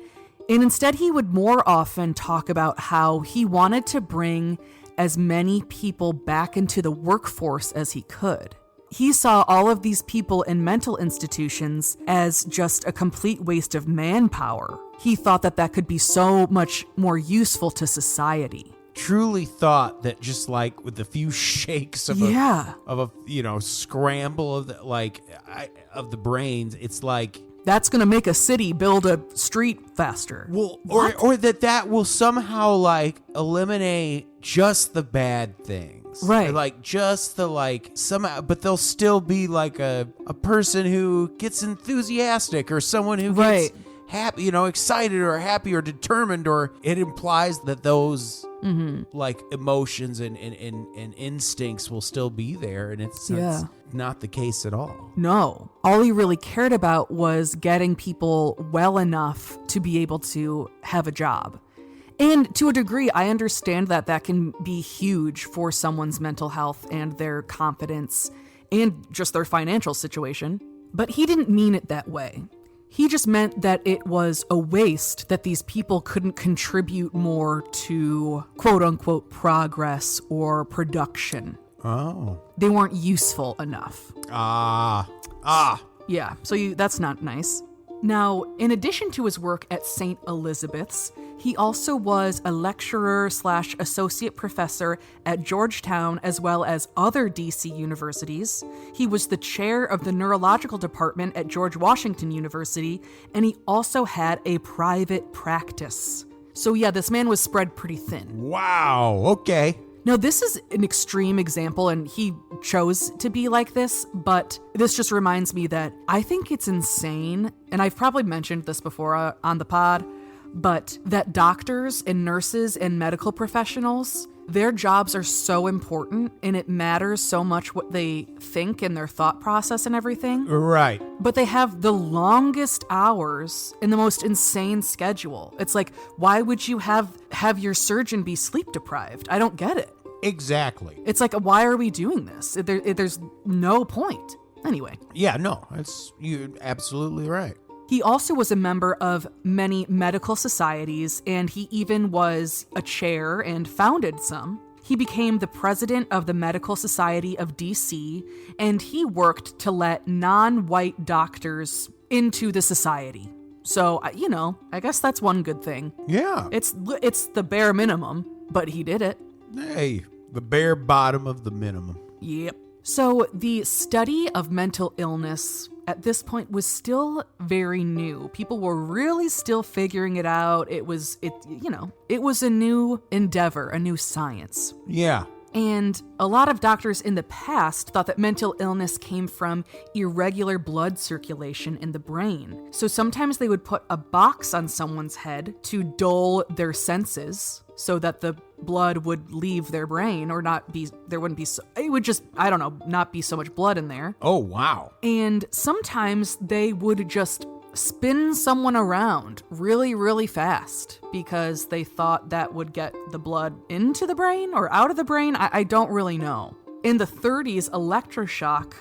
And instead, he would more often talk about how he wanted to bring as many people back into the workforce as he could. He saw all of these people in mental institutions as just a complete waste of manpower. He thought that could be so much more useful to society. Truly thought that just like with a few shakes of a scramble of the brains, it's like that's going to make a city build a street faster. Well, or that will somehow like eliminate just the bad things. Right. Or like just the somehow, but there'll still be like a person who gets enthusiastic or someone who gets happy, excited or happy or determined, or it implies that those like emotions and instincts will still be there, and it's not the case at all. No. All he really cared about was getting people well enough to be able to have a job. And to a degree, I understand that can be huge for someone's mental health and their confidence and just their financial situation. But he didn't mean it that way. He just meant that it was a waste that these people couldn't contribute more to quote unquote progress or production. Oh. They weren't useful enough. Yeah, so that's not nice. Now, in addition to his work at St. Elizabeth's, he also was a lecturer / associate professor at Georgetown as well as other DC universities. He was the chair of the neurological department at George Washington University, and he also had a private practice. So yeah, this man was spread pretty thin. Wow, okay. Now, this is an extreme example, and he chose to be like this, but this just reminds me that I think it's insane, and I've probably mentioned this before on the pod, but that doctors and nurses and medical professionals, their jobs are so important, and it matters so much what they think and their thought process and everything. Right. But they have the longest hours and the most insane schedule. It's like, why would you have your surgeon be sleep deprived? I don't get it. Exactly. It's like, why are we doing this? There's no point. Anyway. Yeah, no, you're absolutely right. He also was a member of many medical societies, and he even was a chair and founded some. He became the president of the Medical Society of DC, and he worked to let non-white doctors into the society. So, I guess that's one good thing. Yeah. It's the bare minimum, but he did it. Hey, the bare bottom of the minimum. Yep. So the study of mental illness at this point was still very new. People were really still figuring it out. It was a new endeavor, a new science. Yeah. And a lot of doctors in the past thought that mental illness came from irregular blood circulation in the brain. So sometimes they would put a box on someone's head to dull their senses so that the blood would leave their brain or not be so much blood in there. Oh, wow. And sometimes they would just spin someone around really, really fast because they thought that would get the blood into the brain or out of the brain. I don't really know. In the 30s, electroshock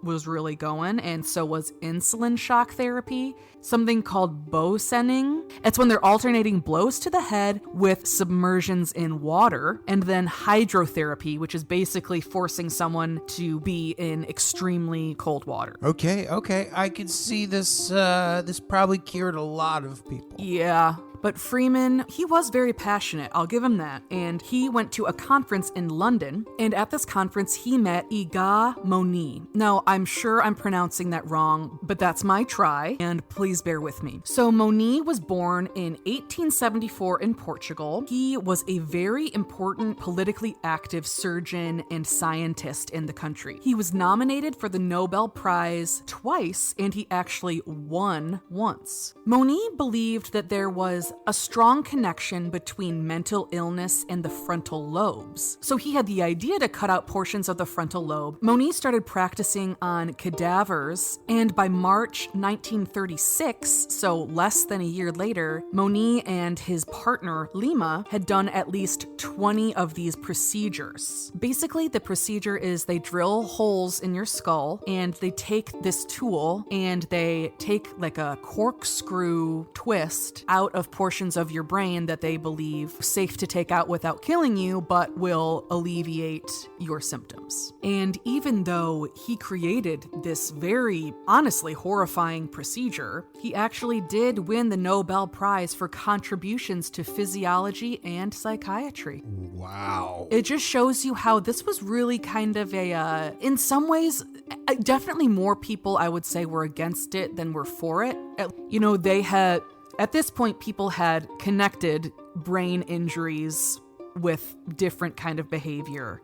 was really going, and so was insulin shock therapy, something called bow-sending. It's when they're alternating blows to the head with submersions in water, and then hydrotherapy, which is basically forcing someone to be in extremely cold water. Okay. I can see this. This probably cured a lot of people. Yeah. But Freeman, he was very passionate, I'll give him that, and he went to a conference in London, and at this conference he met Ep206. Now, I'm sure I'm pronouncing that wrong, but that's my try, and please bear with me. So Maureen was born in 1874 in Portugal. He was a very important politically active surgeon and scientist in the country. He was nominated for the Nobel Prize twice, and he actually won once. Maureen believed that there was a strong connection between mental illness and the frontal lobes. So he had the idea to cut out portions of the frontal lobe. Maureen started practicing on cadavers, and by March 1936, so less than a year later, Maureen and his partner Lima had done at least 20 of these procedures. Basically, the procedure is they drill holes in your skull, and they take this tool and they take like a corkscrew twist out of portions of your brain that they believe safe to take out without killing you, but will alleviate your symptoms. And even though he created this very, honestly, horrifying procedure, he actually did win the Nobel Prize for contributions to physiology and psychiatry. Wow. It just shows you how this was really kind of in some ways, definitely more people, I would say, were against it than were for it. At this point, people had connected brain injuries with different kind of behavior.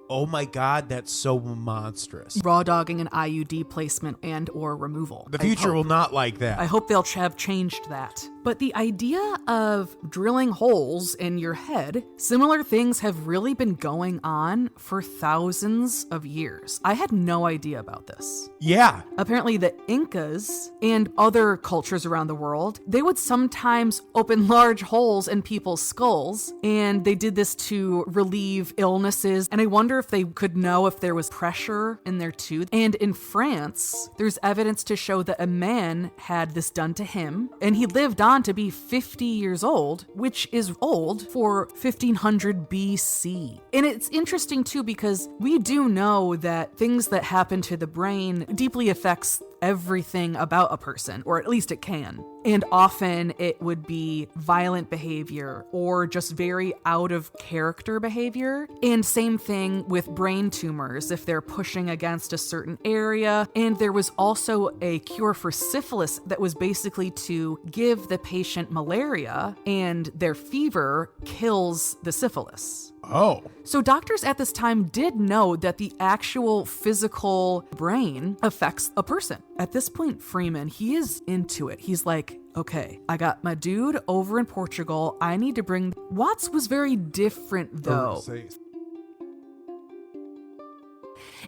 Oh my God, that's so monstrous. Raw dogging an IUD placement and or removal. The future will not like that. I hope they'll have changed that. But the idea of drilling holes in your head, similar things have really been going on for thousands of years. I had no idea about this. Yeah. Apparently the Incas and other cultures around the world, they would sometimes open large holes in people's skulls, and they did this to relieve illnesses. And I wonder if they could know if there was pressure in their tooth. And in France, there's evidence to show that a man had this done to him, and he lived on to be 50 years old, which is old for 1500 BC. And it's interesting too, because we do know that things that happen to the brain deeply affects everything about a person, or at least it can. And often it would be violent behavior or just very out of character behavior. And same thing with brain tumors if they're pushing against a certain area. And there was also a cure for syphilis that was basically to give the patient malaria, and their fever kills the syphilis. Oh. So doctors at this time did know that the actual physical brain affects a person. At this point, Freeman, he is into it. He's like, okay, I got my dude over in Portugal. I need to bring... Watts was very different, though.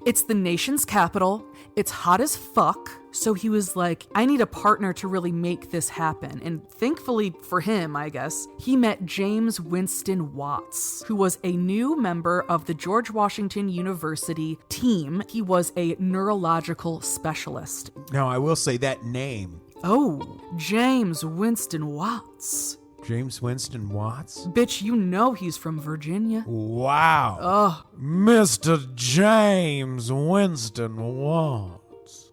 It's the nation's capital. It's hot as fuck. So he was like, I need a partner to really make this happen. And thankfully for him, I guess, he met James Winston Watts, who was a new member of the George Washington University team. He was a neurological specialist. Now, I will say that name. Oh, James Winston Watts. James Winston Watts? Bitch, you know he's from Virginia. Wow. Ugh. Mr. James Winston Watts.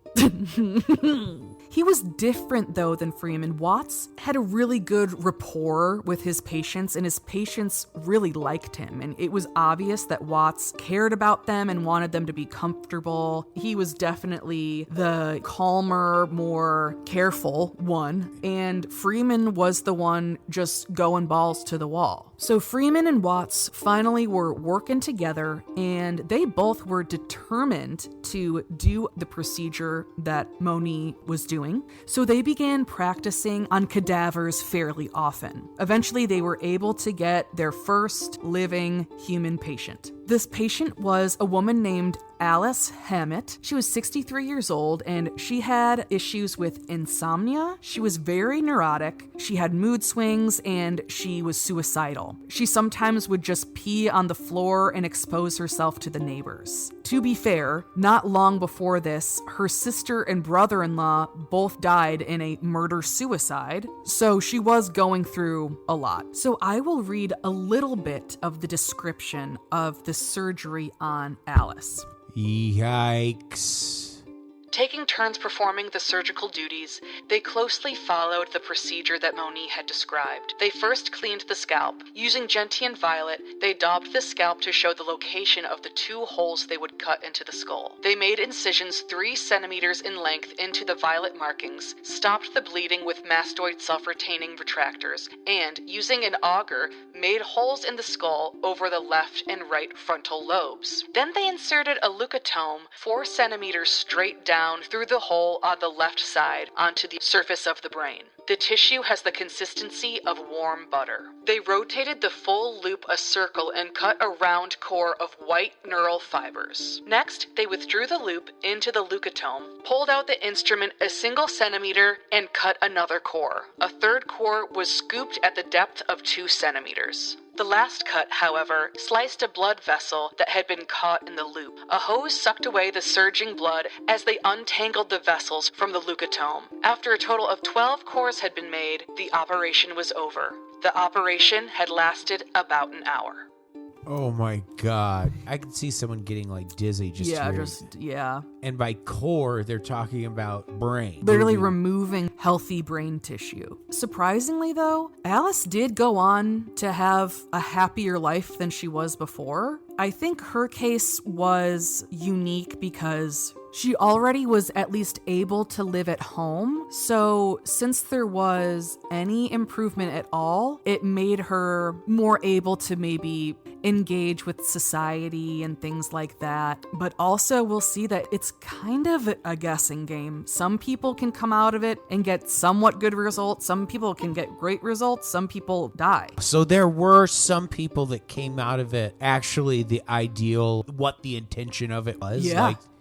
He was different, though, than Freeman. Watts had a really good rapport with his patients, and his patients really liked him. And it was obvious that Watts cared about them and wanted them to be comfortable. He was definitely the calmer, more careful one. And Freeman was the one just going balls to the wall. So Freeman and Watts finally were working together, and they both were determined to do the procedure that Moni was doing. So they began practicing on cadavers fairly often. Eventually, they were able to get their first living human patient. This patient was a woman named Alice Hammett. She was 63 years old, and she had issues with insomnia. She was very neurotic. She had mood swings, and she was suicidal. She sometimes would just pee on the floor and expose herself to the neighbors. To be fair, not long before this, her sister and brother-in-law both died in a murder-suicide, so she was going through a lot. So I will read a little bit of the description of the surgery on Alice. Yikes. Taking turns performing the surgical duties, they closely followed the procedure that Moni had described. They first cleaned the scalp. Using gentian violet, they daubed the scalp to show the location of the 2 holes they would cut into the skull. They made incisions 3 centimeters in length into the violet markings, stopped the bleeding with mastoid self-retaining retractors, and, using an auger, made holes in the skull over the left and right frontal lobes. Then they inserted a leucotome 4 centimeters straight down through the hole on the left side onto the surface of the brain. The tissue has the consistency of warm butter. They rotated the full loop a circle and cut a round core of white neural fibers. Next, they withdrew the loop into the leucotome, pulled out the instrument a single centimeter, and cut another core. A third core was scooped at the depth of 2 centimeters. The last cut, however, sliced a blood vessel that had been caught in the loop. A hose sucked away the surging blood as they untangled the vessels from the leucotome. After a total of 12 cores had been made, the operation was over. The operation had lasted about an hour. Oh my God. I can see someone getting like dizzy just Yeah. And by core, they're talking about brain. Literally removing healthy brain tissue. Surprisingly, though, Alice did go on to have a happier life than she was before. I think her case was unique because she already was at least able to live at home. So since there was any improvement at all, it made her more able to maybe engage with society and things like that. But also we'll see that it's kind of a guessing game. Some people can come out of it and get somewhat good results. Some people can get great results. Some people die. So there were some people that came out of it actually the ideal, what the intention of it was.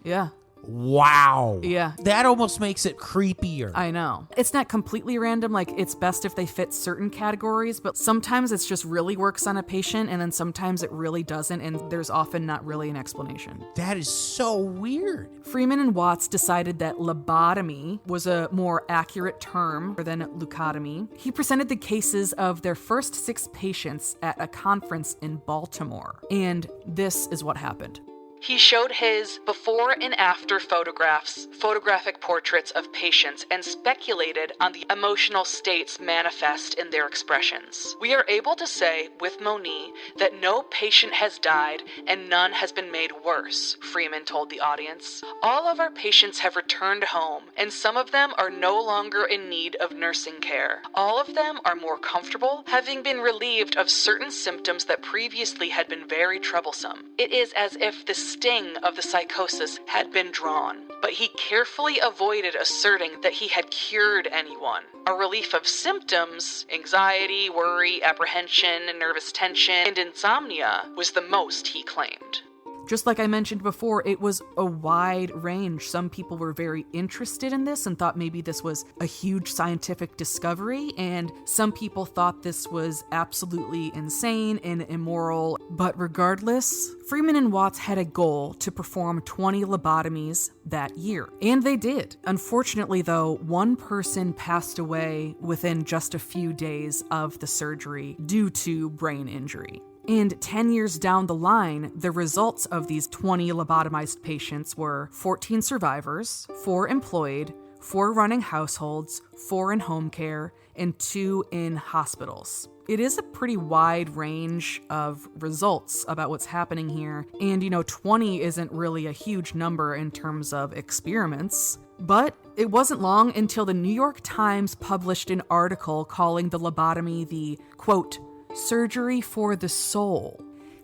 Yeah. Wow. Yeah. That almost makes it creepier. I know. It's not completely random. Like, it's best if they fit certain categories, but sometimes it's just really works on a patient, and then sometimes it really doesn't, and there's often not really an explanation. That is so weird. Freeman and Watts decided that lobotomy was a more accurate term than leucotomy. He presented the cases of their first 6 patients at a conference in Baltimore, and this is what happened. He showed his before and after photographs, photographic portraits of patients, and speculated on the emotional states manifest in their expressions. We are able to say with Moni that no patient has died and none has been made worse, Freeman told the audience. All of our patients have returned home, and some of them are no longer in need of nursing care. All of them are more comfortable, having been relieved of certain symptoms that previously had been very troublesome. It is as if the sting of the psychosis had been drawn, but he carefully avoided asserting that he had cured anyone. A relief of symptoms, anxiety, worry, apprehension, nervous tension, and insomnia was the most he claimed. Just like I mentioned before, it was a wide range. Some people were very interested in this and thought maybe this was a huge scientific discovery, and some people thought this was absolutely insane and immoral. But regardless, Freeman and Watts had a goal to perform 20 lobotomies that year, and they did. Unfortunately, though, one person passed away within just a few days of the surgery due to brain injury. And 10 years down the line, the results of these 20 lobotomized patients were 14 survivors, 4 employed, 4 running households, 4 in home care, and 2 in hospitals. It is a pretty wide range of results about what's happening here. And, 20 isn't really a huge number in terms of experiments. But it wasn't long until the New York Times published an article calling the lobotomy the, quote, surgery for the soul.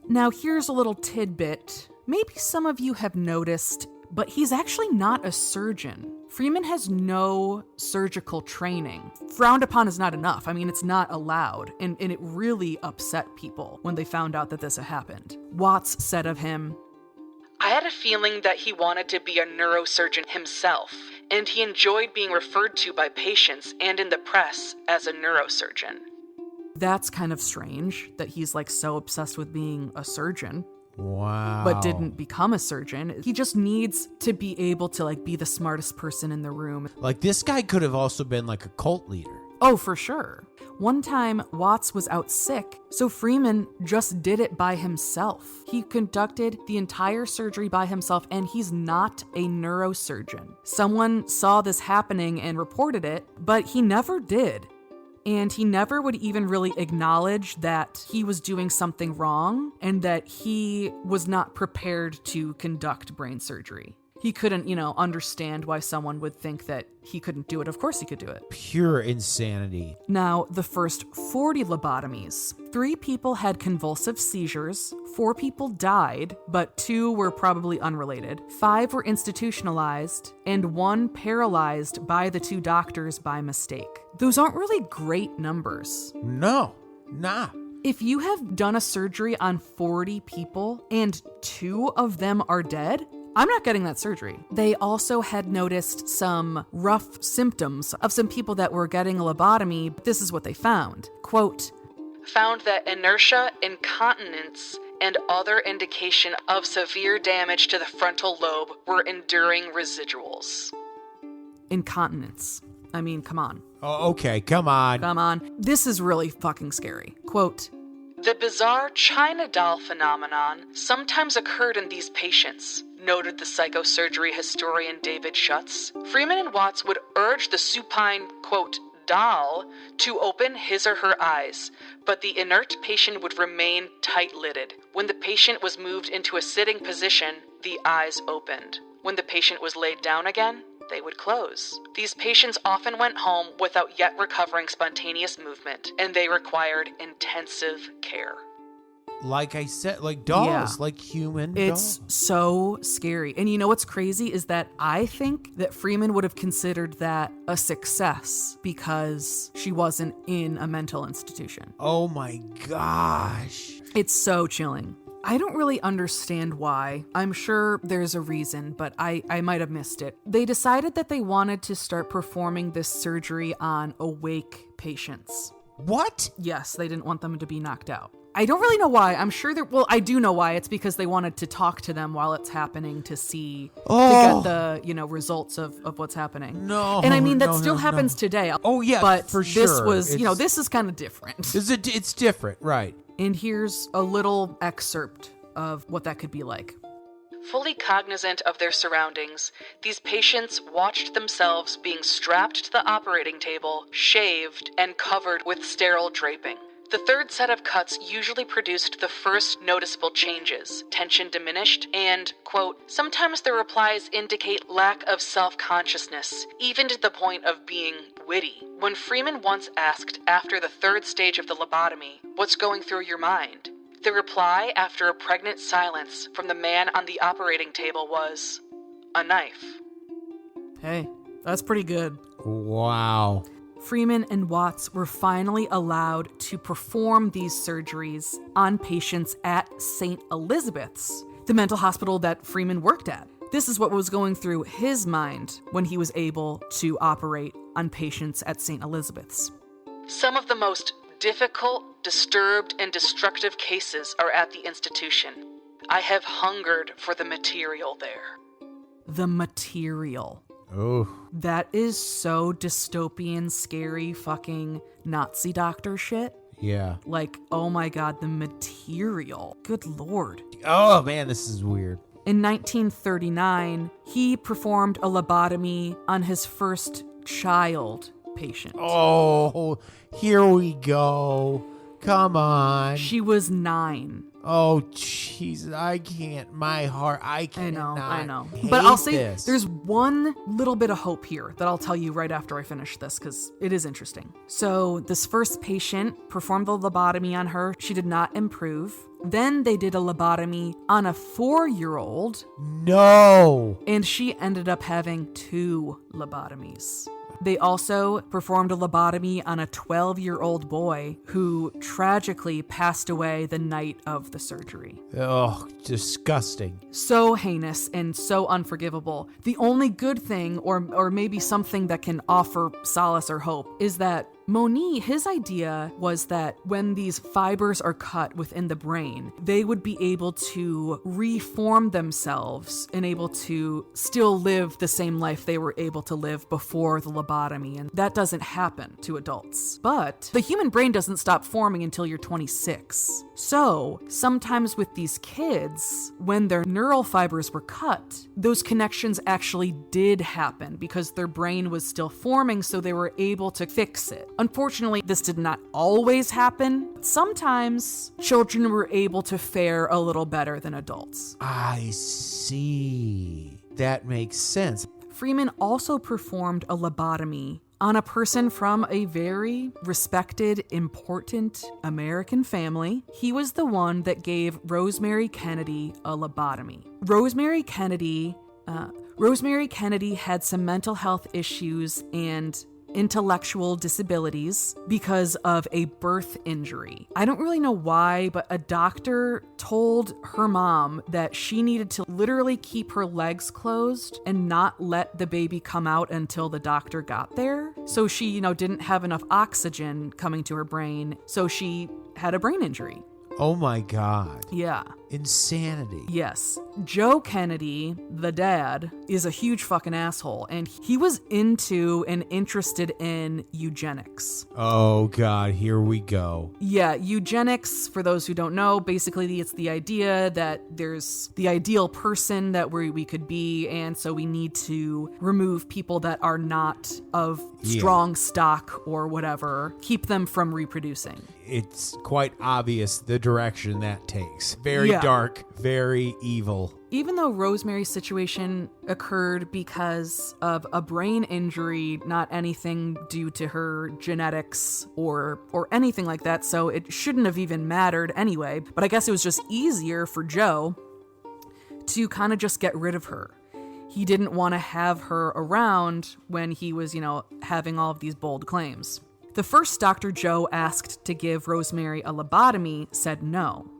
Now, here's a little tidbit. Maybe some of you have noticed, but he's actually not a surgeon. Freeman has no surgical training. Frowned upon is not enough. I mean, it's not allowed. And it really upset people when they found out that this had happened. Watts said of him, I had a feeling that he wanted to be a neurosurgeon himself, and he enjoyed being referred to by patients and in the press as a neurosurgeon. That's kind of strange that he's so obsessed with being a surgeon. Wow. But didn't become a surgeon. He just needs to be able to be the smartest person in the room. This guy could have also been a cult leader. Oh, for sure. One time, Watts was out sick, so Freeman just did it by himself. He conducted the entire surgery by himself, and he's not a neurosurgeon. Someone saw this happening and reported it, but he never did. And he never would even really acknowledge that he was doing something wrong and that he was not prepared to conduct brain surgery. He couldn't, understand why someone would think that he couldn't do it. Of course he could do it. Pure insanity. Now, the first 40 lobotomies. 3 people had convulsive seizures, 4 people died, but 2 were probably unrelated. 5 were institutionalized, and 1 paralyzed by the 2 doctors by mistake. Those aren't really great numbers. No, not. If you have done a surgery on 40 people and 2 of them are dead, I'm not getting that surgery. They also had noticed some rough symptoms of some people that were getting a lobotomy. This is what they found. Quote, found that inertia, incontinence, and other indication of severe damage to the frontal lobe were enduring residuals. Incontinence. I mean, come on. Oh, okay, come on. Come on. This is really fucking scary. Quote, the bizarre China doll phenomenon sometimes occurred in these patients, noted the psychosurgery historian David Schutz. Freeman and Watts would urge the supine, quote, doll to open his or her eyes, but the inert patient would remain tight-lidded. When the patient was moved into a sitting position, the eyes opened. When the patient was laid down again, they would close. These patients often went home without yet recovering spontaneous movement, and they required intensive care. Like I said, like dolls, like human dolls. It's so scary. And you know what's crazy is that I think that Freeman would have considered that a success because she wasn't in a mental institution. Oh my gosh. It's so chilling. I don't really understand why. I'm sure there's a reason, but I might have missed it. They decided that they wanted to start performing this surgery on awake patients. What? Yes, they didn't want them to be knocked out. I don't really know why. I'm sure I do know why. It's because they wanted to talk to them while it's happening to see, to get the, results of what's happening. No. And I mean, that still happens today. Oh, yeah, but for sure. This was, this is kind of different. It's different, right. And here's a little excerpt of what that could be like. Fully cognizant of their surroundings, these patients watched themselves being strapped to the operating table, shaved, and covered with sterile draping. The third set of cuts usually produced the first noticeable changes. Tension diminished, and, quote, sometimes the replies indicate lack of self-consciousness, even to the point of being witty. When Freeman once asked after the third stage of the lobotomy, "What's going through your mind?" the reply, after a pregnant silence from the man on the operating table, was, "A knife." Hey, that's pretty good. Wow. Freeman and Watts were finally allowed to perform these surgeries on patients at St. Elizabeth's, the mental hospital that Freeman worked at. This is what was going through his mind when he was able to operate on patients at St. Elizabeth's. Some of the most difficult, disturbed, and destructive cases are at the institution. I have hungered for the material there. The material. Oh. That is so dystopian, scary, fucking Nazi doctor shit. Yeah. Like, oh my god, the material. Good lord. Oh, man, this is weird. In 1939, he performed a lobotomy on his first child patient. Oh, here we go. Come on. She was 9. Oh, jeez, I can't. My heart, I cannot. I know. Hate But I'll say this. there's one little bit of hope here that I'll tell you right after I finish this, because it is interesting. So this first patient performed the lobotomy on her. She did not improve. Then they did a lobotomy on a 4-year-old. No. And she ended up having 2 lobotomies. They also performed a lobotomy on a 12-year-old boy who tragically passed away the night of the surgery. Oh, disgusting. So heinous and so unforgivable. The only good thing, or maybe something that can offer solace or hope, is that Moni, his idea was that when these fibers are cut within the brain, they would be able to reform themselves and able to still live the same life they were able to live before the lobotomy. And that doesn't happen to adults. But the human brain doesn't stop forming until you're 26. So sometimes with these kids, when their neural fibers were cut, those connections actually did happen because their brain was still forming, so they were able to fix it. Unfortunately, this did not always happen. Sometimes children were able to fare a little better than adults. I see. That makes sense. Freeman also performed a lobotomy on a person from a very respected, important American family. He was the one that gave Rosemary Kennedy a lobotomy. Rosemary Kennedy had some mental health issues and intellectual disabilities because of a birth injury. I don't really know why, but a doctor told her mom that she needed to literally keep her legs closed and not let the baby come out until the doctor got there. So she, didn't have enough oxygen coming to her brain. So she had a brain injury. Oh my God. Yeah. Insanity. Yes. Joe Kennedy, the dad, is a huge fucking asshole, and he was into and interested in eugenics. Oh God, here we go. Yeah, eugenics, for those who don't know, basically it's the idea that there's the ideal person that we could be, and so we need to remove people that are not of strong stock or whatever, keep them from reproducing. It's quite obvious the direction that takes. Very dark, very evil. Even though Rosemary's situation occurred because of a brain injury, not anything due to her genetics or anything like that, so it shouldn't have even mattered anyway. But I guess it was just easier for Joe to kind of just get rid of her. He didn't want to have her around when he was, having all of these bold claims. The first Dr. Joe asked to give Rosemary a lobotomy said no.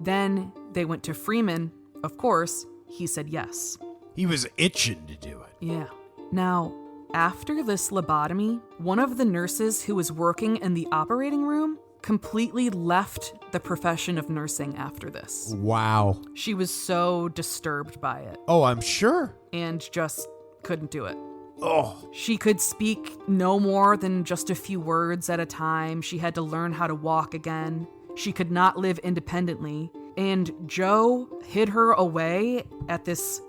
Then they went to Freeman. Of course, he said yes. He was itching to do it. Yeah. Now, after this lobotomy, one of the nurses who was working in the operating room completely left the profession of nursing after this. Wow. She was so disturbed by it. Oh, I'm sure. And just couldn't do it. Oh. She could speak no more than just a few words at a time. She had to learn how to walk again. She could not live independently. And Joe hid her away at this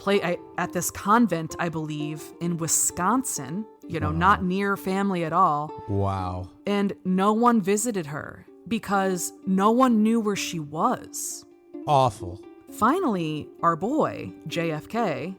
convent, I believe, in Wisconsin, not near family at all. Wow. And no one visited her because no one knew where she was. Awful. Finally, our boy, JFK,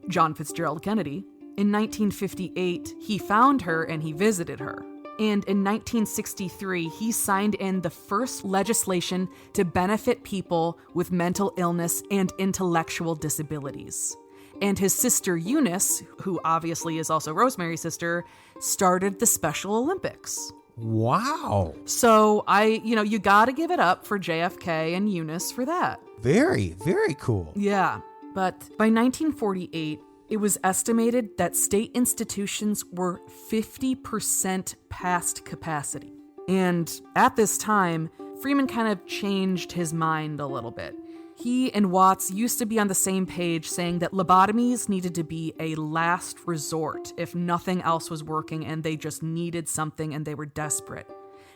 John Fitzgerald Kennedy, in 1958, he found her and he visited her. And in 1963, he signed in the first legislation to benefit people with mental illness and intellectual disabilities. And his sister Eunice, who obviously is also Rosemary's sister, started the Special Olympics. Wow. So you gotta give it up for JFK and Eunice for that. Very, very cool. Yeah. But by 1948, it was estimated that state institutions were 50% past capacity. And at this time, Freeman kind of changed his mind a little bit. He and Watts used to be on the same page saying that lobotomies needed to be a last resort if nothing else was working and they just needed something and they were desperate.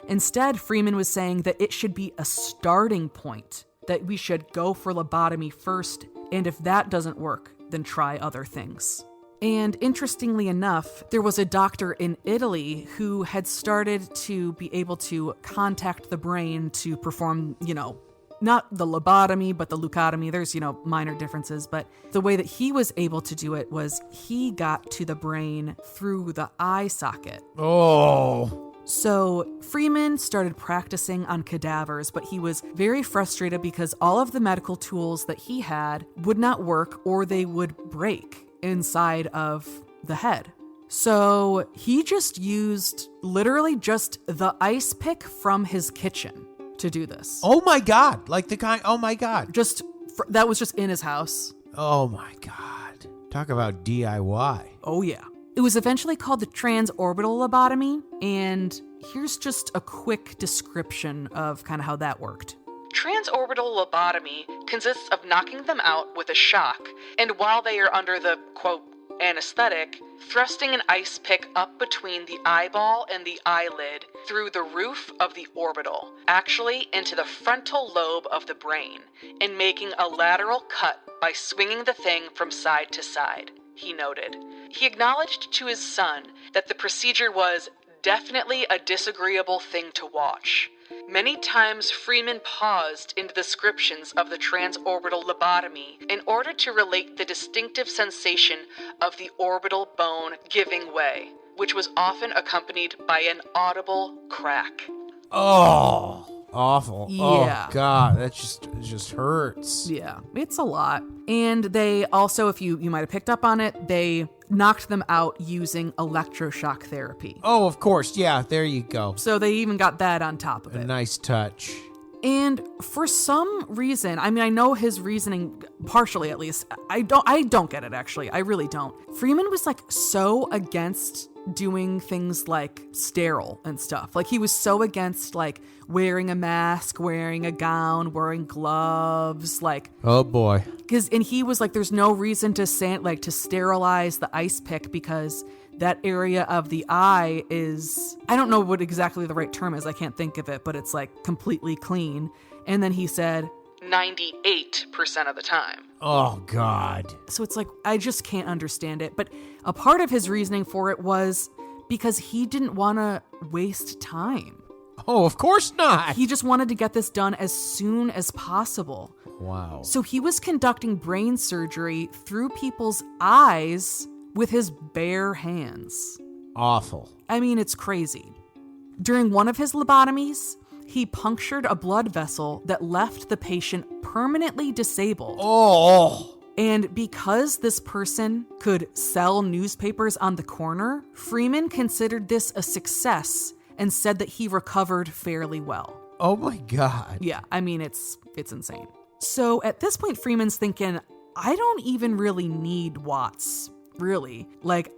Instead, Freeman was saying that it should be a starting point, that we should go for lobotomy first, and if that doesn't work, then try other things. And interestingly enough, there was a doctor in Italy who had started to be able to contact the brain to perform, not the lobotomy, but the leucotomy. There's, minor differences, but the way that he was able to do it was he got to the brain through the eye socket. Oh. So Freeman started practicing on cadavers, but he was very frustrated because all of the medical tools that he had would not work or they would break inside of the head. So he just used literally just the ice pick from his kitchen to do this. Oh my God. Oh my God. That was just in his house. Oh my God. Talk about DIY. Oh yeah. It was eventually called the transorbital lobotomy, and here's just a quick description of kind of how that worked. Transorbital lobotomy consists of knocking them out with a shock, and while they are under the, quote, anesthetic, thrusting an ice pick up between the eyeball and the eyelid through the roof of the orbital, actually into the frontal lobe of the brain, and making a lateral cut by swinging the thing from side to side, he noted. He acknowledged to his son that the procedure was definitely a disagreeable thing to watch. Many times Freeman paused in the descriptions of the transorbital lobotomy in order to relate the distinctive sensation of the orbital bone giving way, which was often accompanied by an audible crack. Oh. Awful. Yeah. Oh God, that just hurts. Yeah, it's a lot. And they also, if you might have picked up on it, they knocked them out using electroshock therapy. Oh, of course. Yeah, there you go. So they even got that on top of it. A nice touch. And for some reason, I know his reasoning, partially at least, I don't get it actually. I really don't. Freeman was so against doing things like sterile and stuff. He was so against wearing a mask, wearing a gown, wearing gloves, oh boy. And he was there's no reason to to sterilize the ice pick because that area of the eye is, I don't know what exactly the right term is. I can't think of it, but it's completely clean. And then he said 98% of the time. Oh God. So it's I just can't understand it. But a part of his reasoning for it was because he didn't want to waste time. Oh, of course not. He just wanted to get this done as soon as possible. Wow. So he was conducting brain surgery through people's eyes with his bare hands. Awful. It's crazy. During one of his lobotomies, he punctured a blood vessel that left the patient permanently disabled. Oh. And because this person could sell newspapers on the corner, Freeman considered this a success and said that he recovered fairly well. Oh my God. Yeah, it's insane. So at this point, Freeman's thinking, I don't even really need Watts. Really.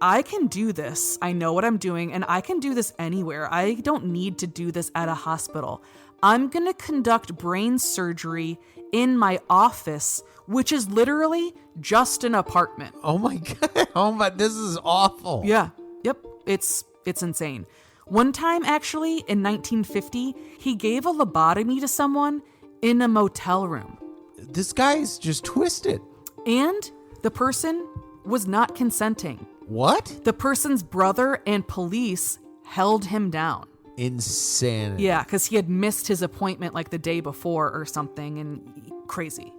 I can do this. I know what I'm doing, and I can do this anywhere. I don't need to do this at a hospital. I'm going to conduct brain surgery in my office, which is literally just an apartment. Oh my God. Oh my, this is awful. Yeah. Yep. It's insane. One time, actually, in 1950, he gave a lobotomy to someone, in a motel room. This guy's just twisted. And the person was not consenting. What? The person's brother and police held him down. Insanity. Yeah, because he had missed his appointment like the day before or something, and crazy.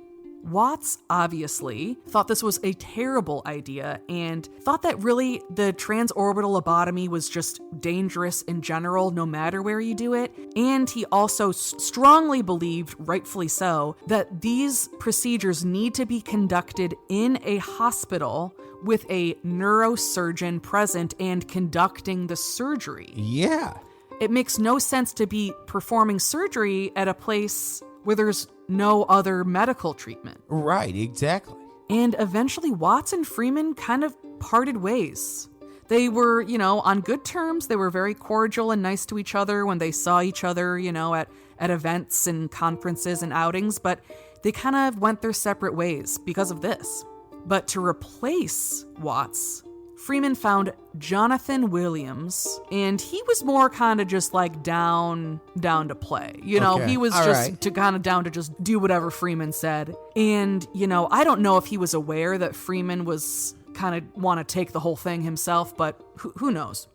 Watts obviously thought this was a terrible idea and thought that really the transorbital lobotomy was just dangerous in general, no matter where you do it. And he also strongly believed, rightfully so, that these procedures need to be conducted in a hospital with a neurosurgeon present and conducting the surgery. Yeah. It makes no sense to be performing surgery at a place where there's no other medical treatment. Right, exactly. And eventually Watts and Freeman kind of parted ways. They were, on good terms. They were very cordial and nice to each other when they saw each other, at events and conferences and outings, but they kind of went their separate ways because of this. But to replace Watts, Freeman found Jonathan Williams, and he was more kind of just like down to play. Okay. He was All just right. to kind of down to just do whatever Freeman said. And, I don't know if he was aware that Freeman was kind of want to take the whole thing himself, but who knows?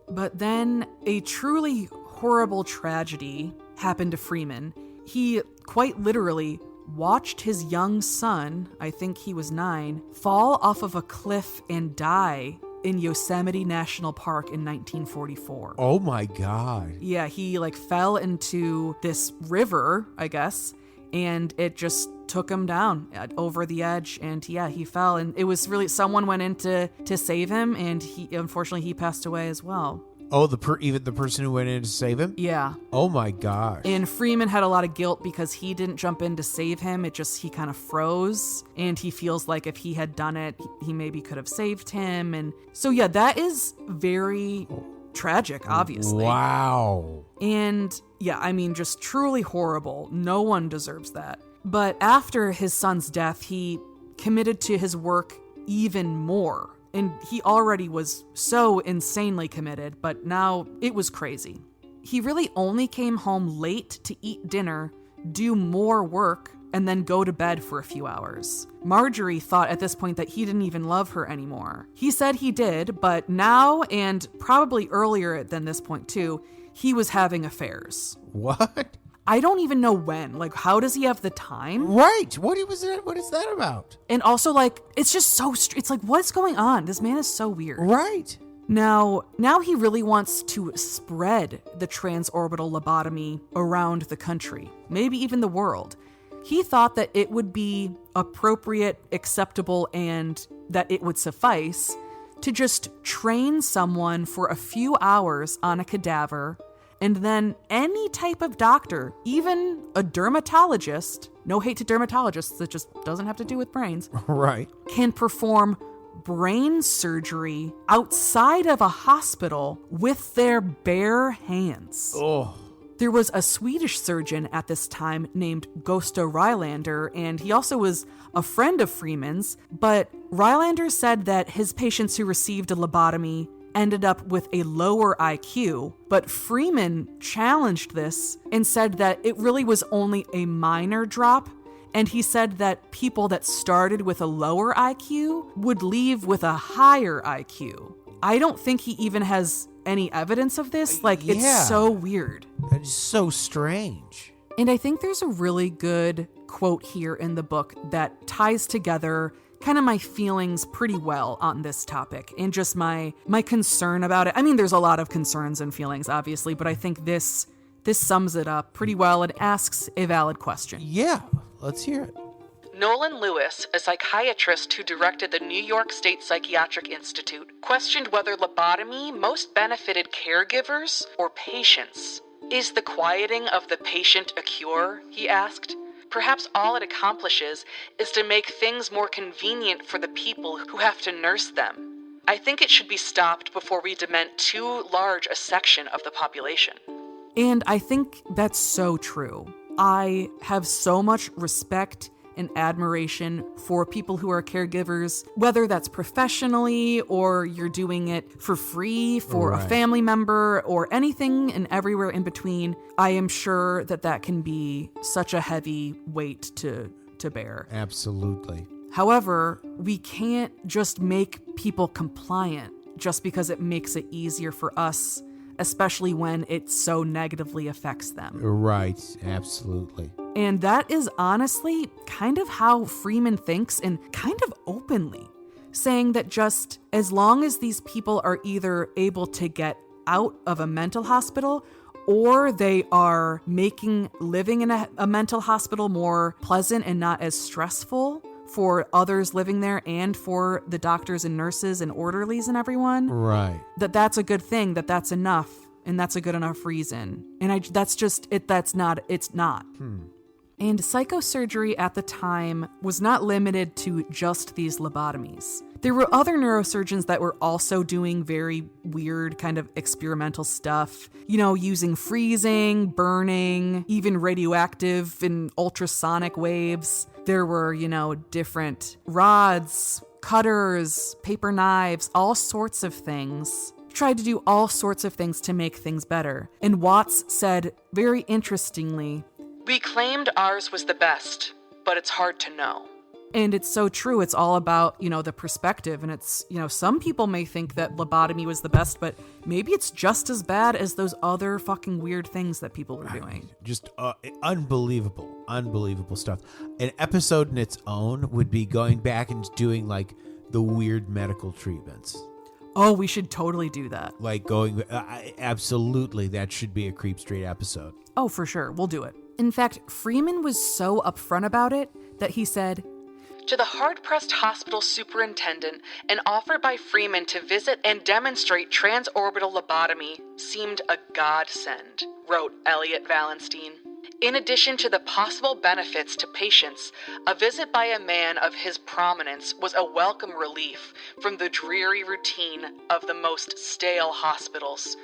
But then a truly horrible tragedy happened to Freeman. He quite literally watched his young son, I think he was 9, fall off of a cliff and die in Yosemite National Park in 1944. Oh my God. Yeah, he fell into this river, I guess, and it just took him down over the edge, and he fell, and it was really someone went in to save him, and unfortunately he passed away as well. Oh, even the person who went in to save him? Yeah. Oh my gosh. And Freeman had a lot of guilt because he didn't jump in to save him. He kind of froze, and he feels like if he had done it, he maybe could have saved him. And so, yeah, that is very tragic, obviously. Wow. And yeah, I mean, just truly horrible. No one deserves that. But after his son's death, he committed to his work even more. And he already was so insanely committed, but now it was crazy. He really only came home late to eat dinner, do more work, and then go to bed for a few hours. Marjorie thought at this point that he didn't even love her anymore. He said he did, but now, and probably earlier than this point too, he was having affairs. What? I don't even know when. How does he have the time? Right. What is that about? And also, it's just so... It's what's going on? This man is so weird. Right. Now he really wants to spread the transorbital lobotomy around the country, maybe even the world. He thought that it would be appropriate, acceptable, and that it would suffice to just train someone for a few hours on a cadaver, and then any type of doctor, even a dermatologist, no hate to dermatologists, that just doesn't have to do with brains, Right. can perform brain surgery outside of a hospital with their bare hands. Oh. There was a Swedish surgeon at this time named Gösta Rylander, and he also was a friend of Freeman's, but Rylander said that his patients who received a lobotomy ended up with a lower IQ, but Freeman challenged this and said that it really was only a minor drop, and he said that people that started with a lower IQ would leave with a higher IQ. I don't think he even has any evidence of this. Yeah. It's so weird. That is so strange. And I think there's a really good quote here in the book that ties together kind of my feelings pretty well on this topic and just my concern about it. I mean, there's a lot of concerns and feelings, obviously, but I think this sums it up pretty well and asks a valid question. Yeah, let's hear it. Nolan Lewis, a psychiatrist who directed the New York State Psychiatric Institute, questioned whether lobotomy most benefited caregivers or patients. Is the quieting of the patient a cure? He asked. Perhaps all it accomplishes is to make things more convenient for the people who have to nurse them. I think it should be stopped before we dement too large a section of the population. And I think that's so true. I have so much respect and admiration for people who are caregivers, whether that's professionally or you're doing it for free for a family member or anything and everywhere in between. I am sure that that can be such a heavy weight to bear. Absolutely. However, we can't just make people compliant just because it makes it easier for us, especially when it so negatively affects them. Right, absolutely. And that is honestly kind of how Freeman thinks, and kind of openly, saying that just as long as these people are either able to get out of a mental hospital or they are making living in a mental hospital more pleasant and not as stressful for others living there and for the doctors and nurses and orderlies and everyone. Right. That's a good thing, that's enough, and that's a good enough reason. And it's not. And psychosurgery at the time was not limited to just these lobotomies. There were other neurosurgeons that were also doing very weird kind of experimental stuff, using freezing, burning, even radioactive and ultrasonic waves. There were, different rods, cutters, paper knives, all sorts of things. Tried to do all sorts of things to make things better. And Watts said, very interestingly, "We claimed ours was the best, but it's hard to know." And it's so true. It's all about, the perspective. And it's, some people may think that lobotomy was the best, but maybe it's just as bad as those other fucking weird things that people were doing. Just unbelievable stuff. An episode in its own would be going back and doing like the weird medical treatments. Oh, we should totally do that. Like absolutely, that should be a Creep Street episode. Oh, for sure. We'll do it. In fact, Freeman was so upfront about it that he said, "To the hard-pressed hospital superintendent, an offer by Freeman to visit and demonstrate transorbital lobotomy seemed a godsend," wrote Elliot Valenstein. "In addition to the possible benefits to patients, a visit by a man of his prominence was a welcome relief from the dreary routine of the most stale hospitals.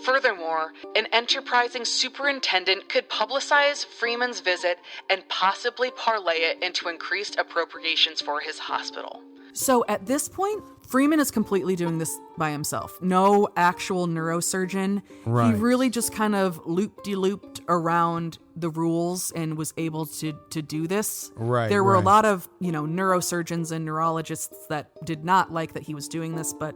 Furthermore, an enterprising superintendent could publicize Freeman's visit and possibly parlay it into increased appropriations for his hospital." So at this point, Freeman is completely doing this by himself. No actual neurosurgeon. Right. He really just kind of looped around the rules and was able to do this. Right. There were a lot of, neurosurgeons and neurologists that did not like that he was doing this, but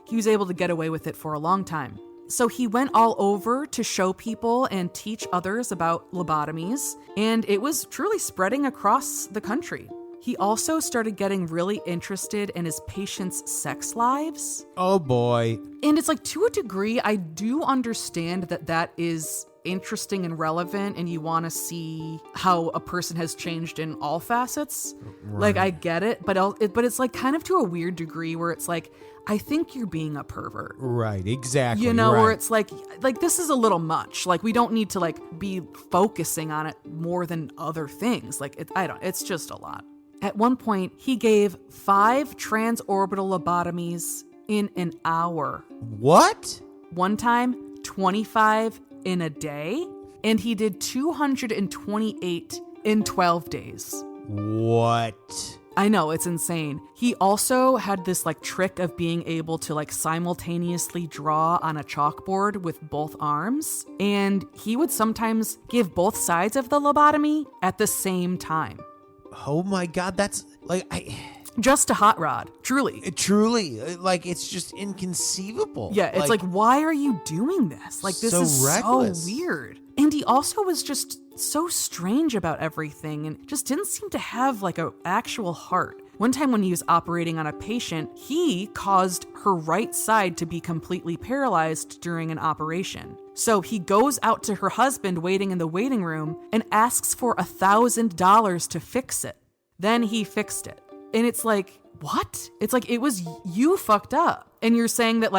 he was able to get away with it for a long time. So he went all over to show people and teach others about lobotomies, and it was truly spreading across the country. He also started getting really interested in his patients' sex lives. Oh boy. And it's like, to a degree, I do understand that is interesting and relevant, and you want to see how a person has changed in all facets. Right. Like, I get it, but it's like kind of to a weird degree where it's like, I think you're being a pervert. Right, exactly. Right. Where it's like this is a little much. Like, we don't need to be focusing on it more than other things. It's just a lot. At one point, he gave 5 transorbital lobotomies in an hour. What? One time, 25 in a day, and he did 228 in 12 days. What? I know, it's insane. He also had this trick of being able to simultaneously draw on a chalkboard with both arms, and he would sometimes give both sides of the lobotomy at the same time. Oh my God, that's just a hot rod, truly. Truly, it's just inconceivable. Yeah, it's why are you doing this? This so is reckless. So weird. And he also was just so strange about everything and just didn't seem to have a actual heart. One time when he was operating on a patient, he caused her right side to be completely paralyzed during an operation. So he goes out to her husband waiting in the waiting room and asks for $1,000 to fix it. Then he fixed it. And it's like, what? It's like, it was you fucked up. And you're saying that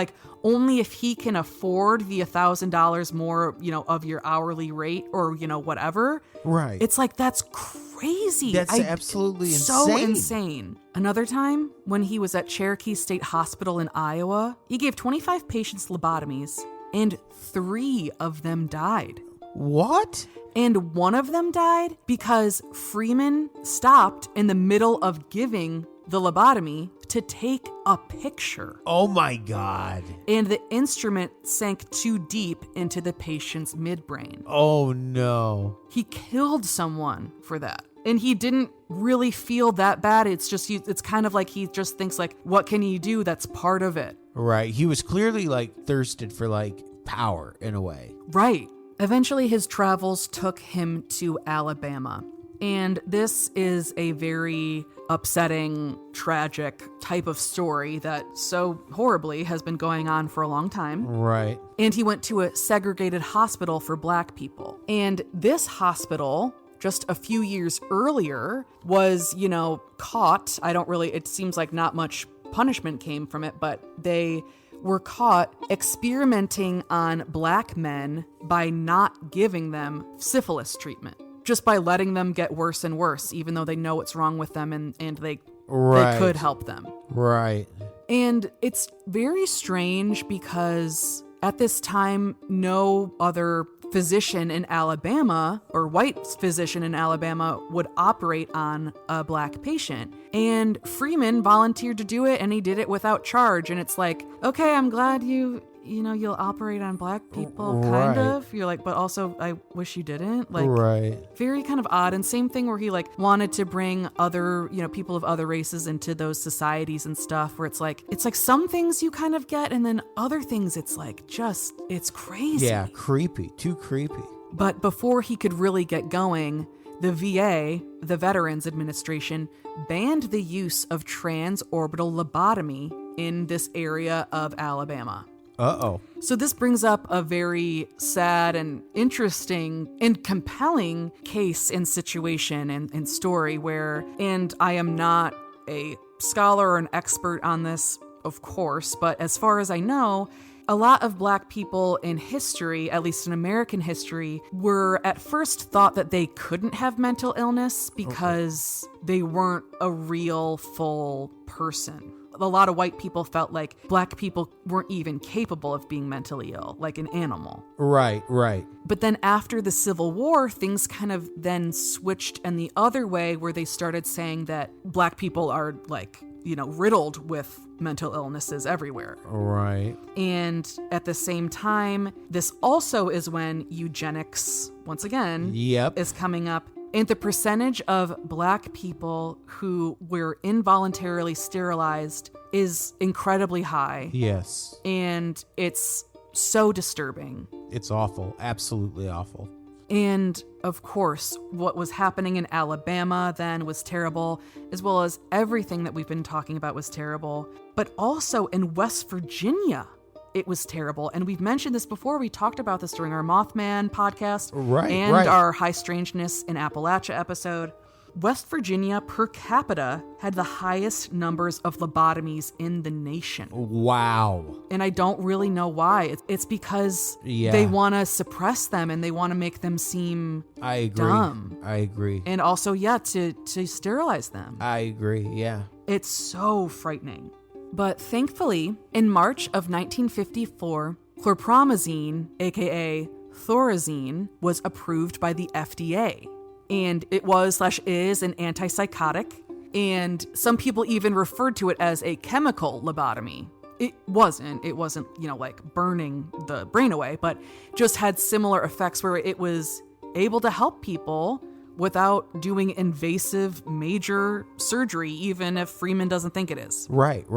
only if he can afford the $1,000 more, of your hourly rate or, whatever. Right. It's that's crazy. That's absolutely so insane. insane. Another time, when he was at Cherokee State Hospital in Iowa, he gave 25 patients lobotomies, and 3 of them died. What? And one of them died because Freeman stopped in the middle of giving the lobotomy to take a picture. Oh my God. And the instrument sank too deep into the patient's midbrain. Oh no. He killed someone for that. And he didn't really feel that bad. It's just, it's kind of like he just thinks like, what can he do? That's part of it. Right. He was clearly like thirsted for like power in a way. Right. Eventually his travels took him to Alabama. And this is a very upsetting, tragic type of story that so horribly has been going on for a long time. Right. And he went to a segregated hospital for Black people. And this hospital, just a few years earlier, was, caught. It seems like not much punishment came from it, but they were caught experimenting on Black men by not giving them syphilis treatment. Just by letting them get worse and worse, even though they know what's wrong with them and they could help them. Right. And it's very strange because at this time, no other physician in Alabama or white physician in Alabama would operate on a Black patient. And Freeman volunteered to do it, and he did it without charge. And it's like, okay, I'm glad you'll operate on Black people, kind of. You're like, but also, I wish you didn't. Like, right. Very kind of odd. And same thing where he like wanted to bring other, people of other races into those societies and stuff, where it's like some things you kind of get, and then other things it's like it's crazy. Yeah, creepy. Too creepy. But before he could really get going, the VA, the Veterans Administration, banned the use of transorbital lobotomy in this area of Alabama. Uh-oh. So this brings up a very sad and interesting and compelling case and situation and story where, and I am not a scholar or an expert on this, of course, but as far as I know, a lot of Black people in history, at least in American history, were at first thought that they couldn't have mental illness because they weren't a real full person. A lot of white people felt like Black people weren't even capable of being mentally ill, like an animal. Right. But then after the Civil War, things kind of then switched in the other way, where they started saying that Black people are like, riddled with mental illnesses everywhere. Right. And at the same time, this also is when eugenics, once again, is coming up. And the percentage of Black people who were involuntarily sterilized is incredibly high. Yes. And it's so disturbing. It's awful. Absolutely awful. And of course, what was happening in Alabama then was terrible, as well as everything that we've been talking about was terrible. But also in West Virginia, it was terrible. And we've mentioned this before. We talked about this during our Mothman podcast and our High Strangeness in Appalachia episode. West Virginia per capita had the highest numbers of lobotomies in the nation. Wow. And I don't really know why. It's because they want to suppress them and they want to make them seem dumb. I agree. And also, to sterilize them. I agree, yeah. It's so frightening. But thankfully, in March of 1954, chlorpromazine, aka Thorazine, was approved by the FDA. And it was/is an antipsychotic. And some people even referred to it as a chemical lobotomy. It wasn't, like burning the brain away, but just had similar effects where it was able to help people without doing invasive major surgery, even if Freeman doesn't think it is. Right.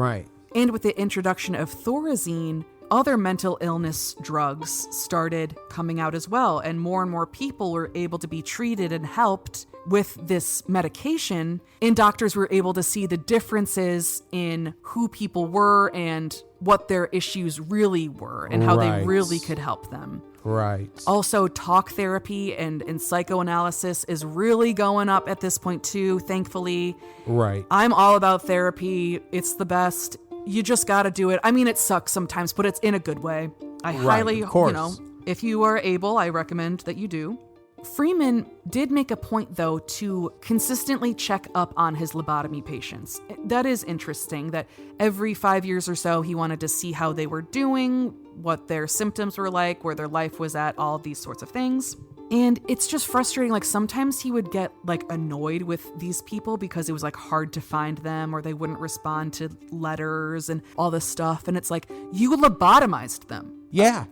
And with the introduction of Thorazine, other mental illness drugs started coming out as well, and more people were able to be treated and helped with this medication, and doctors were able to see the differences in who people were and what their issues really were and how they really could help them. Right. Also, talk therapy and psychoanalysis is really going up at this point too, thankfully. Right. I'm all about therapy. It's the best. You just got to do it. I mean, it sucks sometimes, but it's in a good way. I highly, if you are able, I recommend that you do. Freeman did make a point, though, to consistently check up on his lobotomy patients. That is interesting, that every 5 years or so, he wanted to see how they were doing, what their symptoms were like, where their life was at, all of these sorts of things. And it's just frustrating. Like, sometimes he would get like annoyed with these people because it was like hard to find them, or they wouldn't respond to letters and all this stuff. And it's like, you lobotomized them. Yeah.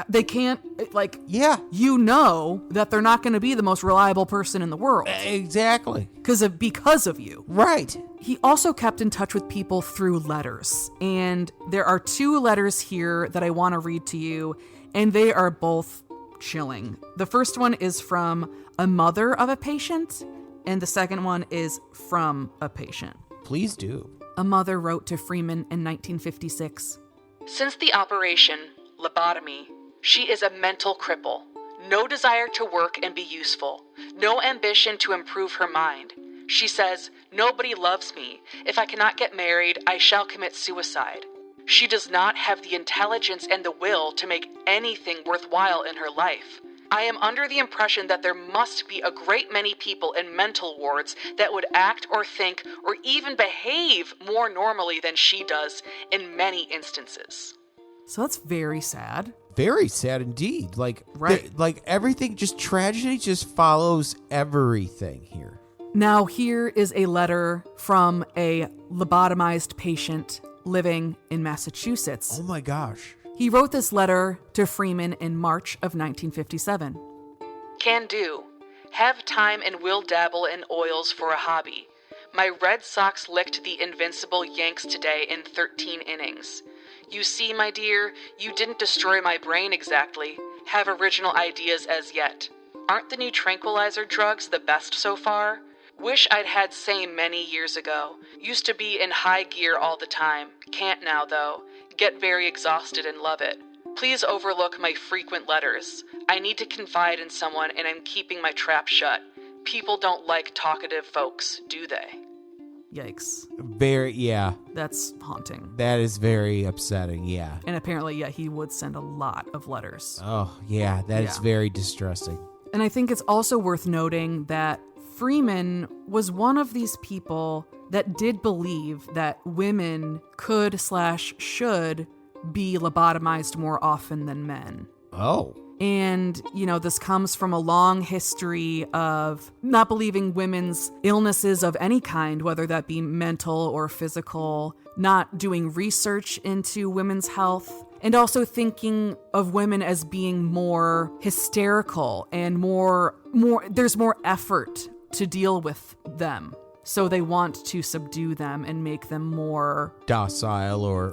They can't, like, Yeah. you know that they're not going to be the most reliable person in the world. Exactly. Because of you. Right. He also kept in touch with people through letters. And there are 2 letters here that I want to read to you, and they are both chilling. The first one is from a mother of a patient, and the second one is from a patient. Please do. A mother wrote to Freeman in 1956. Since the operation, lobotomy, she is a mental cripple. No desire to work and be useful. No ambition to improve her mind. She says, "Nobody loves me. If I cannot get married, I shall commit suicide." She does not have the intelligence and the will to make anything worthwhile in her life. I am under the impression that there must be a great many people in mental wards that would act or think or even behave more normally than she does in many instances. So that's very sad. Very sad indeed. Like, right. Like everything, just tragedy just follows everything here. Now, here is a letter from a lobotomized patient living in Massachusetts. Oh my gosh. He wrote this letter to Freeman in March of 1957. Can do. Have time and will dabble in oils for a hobby. My Red Sox licked the invincible Yanks today in 13 innings. You see, my dear, you didn't destroy my brain exactly. Have original ideas as yet. Aren't the new tranquilizer drugs the best so far? Wish I'd had same many years ago. Used to be in high gear all the time. Can't now, though. Get very exhausted and love it. Please overlook my frequent letters. I need to confide in someone and I'm keeping my trap shut. People don't like talkative folks, do they? Yikes. Yeah. That's haunting. That is very upsetting, yeah. And apparently, yeah, he would send a lot of letters. Oh, yeah, that is very distressing. And I think it's also worth noting that Freeman was one of these people that did believe that women could/should be lobotomized more often than men. Oh. And, you know, this comes from a long history of not believing women's illnesses of any kind, whether that be mental or physical, not doing research into women's health, and also thinking of women as being more hysterical and there's more effort to deal with them. So they want to subdue them and make them more docile or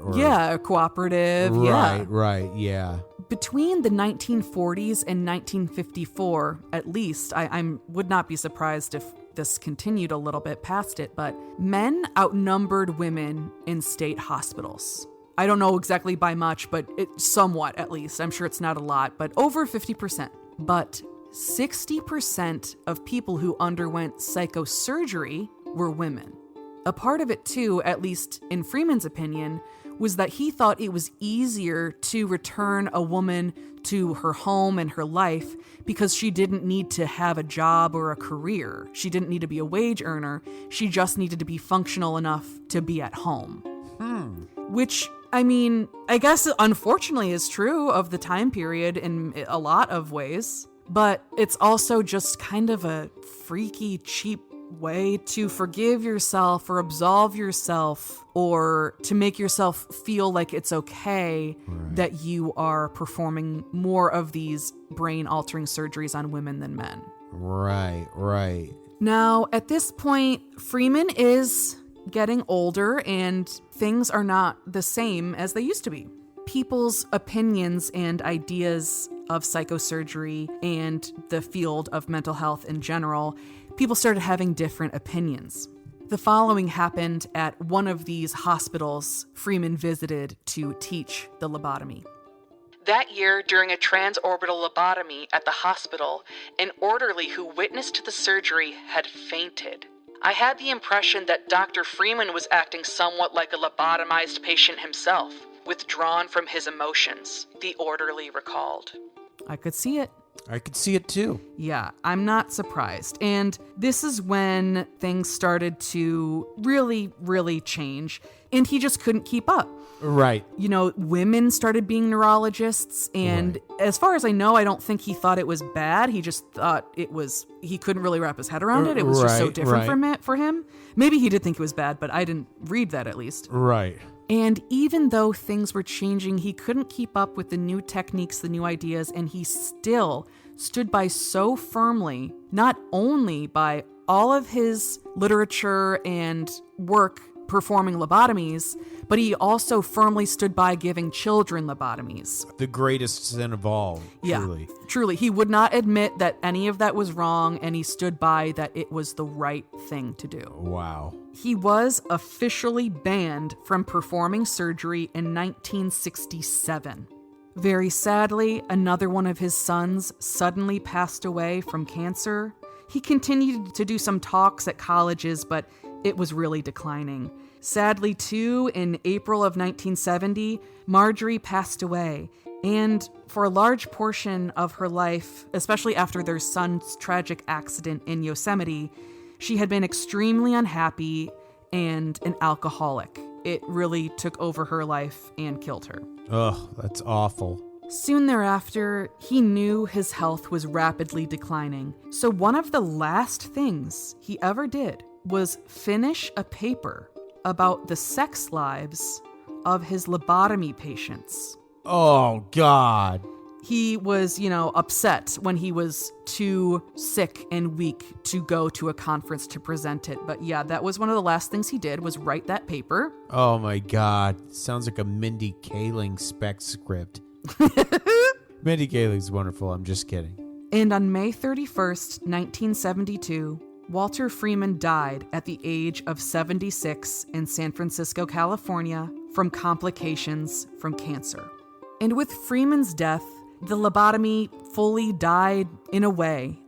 cooperative. Right, yeah. Between the 1940s and 1954, at least, I would not be surprised if this continued a little bit past it, but men outnumbered women in state hospitals. I don't know exactly by much, but somewhat at least. I'm sure it's not a lot, but over 50%. But 60% of people who underwent psychosurgery were women. A part of it too, at least in Freeman's opinion, was that he thought it was easier to return a woman to her home and her life because she didn't need to have a job or a career. She didn't need to be a wage earner. She just needed to be functional enough to be at home. Which, I mean, I guess unfortunately is true of the time period in a lot of ways. But it's also just kind of a freaky, cheap way to forgive yourself or absolve yourself or to make yourself feel like it's okay that you are performing more of these brain-altering surgeries on women than men. Right. Now, at this point, Freeman is getting older and things are not the same as they used to be. People's opinions and ideas of psychosurgery and the field of mental health in general, people started having different opinions. The following happened at one of these hospitals Freeman visited to teach the lobotomy. That year, during a transorbital lobotomy at the hospital, an orderly who witnessed the surgery had fainted. I had the impression that Dr. Freeman was acting somewhat like a lobotomized patient himself, withdrawn from his emotions, the orderly recalled. I could see it. I could see it too. Yeah, I'm not surprised. And this is when things started to really, really change. And he just couldn't keep up. Right. You know, women started being neurologists. And as far as I know, I don't think he thought it was bad. He just thought he couldn't really wrap his head around it. It was just so different for him. Maybe he did think it was bad, but I didn't read that at least. Right. And even though things were changing, he couldn't keep up with the new techniques, the new ideas, and he still stood by so firmly, not only by all of his literature and work performing lobotomies, but he also firmly stood by giving children lobotomies. The greatest sin of all, truly. Yeah, truly. He would not admit that any of that was wrong, and he stood by that it was the right thing to do. Wow. He was officially banned from performing surgery in 1967. Very sadly, another one of his sons suddenly passed away from cancer. He continued to do some talks at colleges, but it was really declining. Sadly, too, in April of 1970, Marjorie passed away. And for a large portion of her life, especially after their son's tragic accident in Yosemite, she had been extremely unhappy and an alcoholic. It really took over her life and killed her. Ugh, that's awful. Soon thereafter, he knew his health was rapidly declining. So one of the last things he ever did was finish a paper about the sex lives of his lobotomy patients. Oh, God. He was, upset when he was too sick and weak to go to a conference to present it. But yeah, that was one of the last things he did, was write that paper. Oh, my God. Sounds like a Mindy Kaling spec script. Mindy Kaling's wonderful. I'm just kidding. And on May 31st, 1972, Walter Freeman died at the age of 76 in San Francisco, California, from complications from cancer. And with Freeman's death, the lobotomy fully died in a way.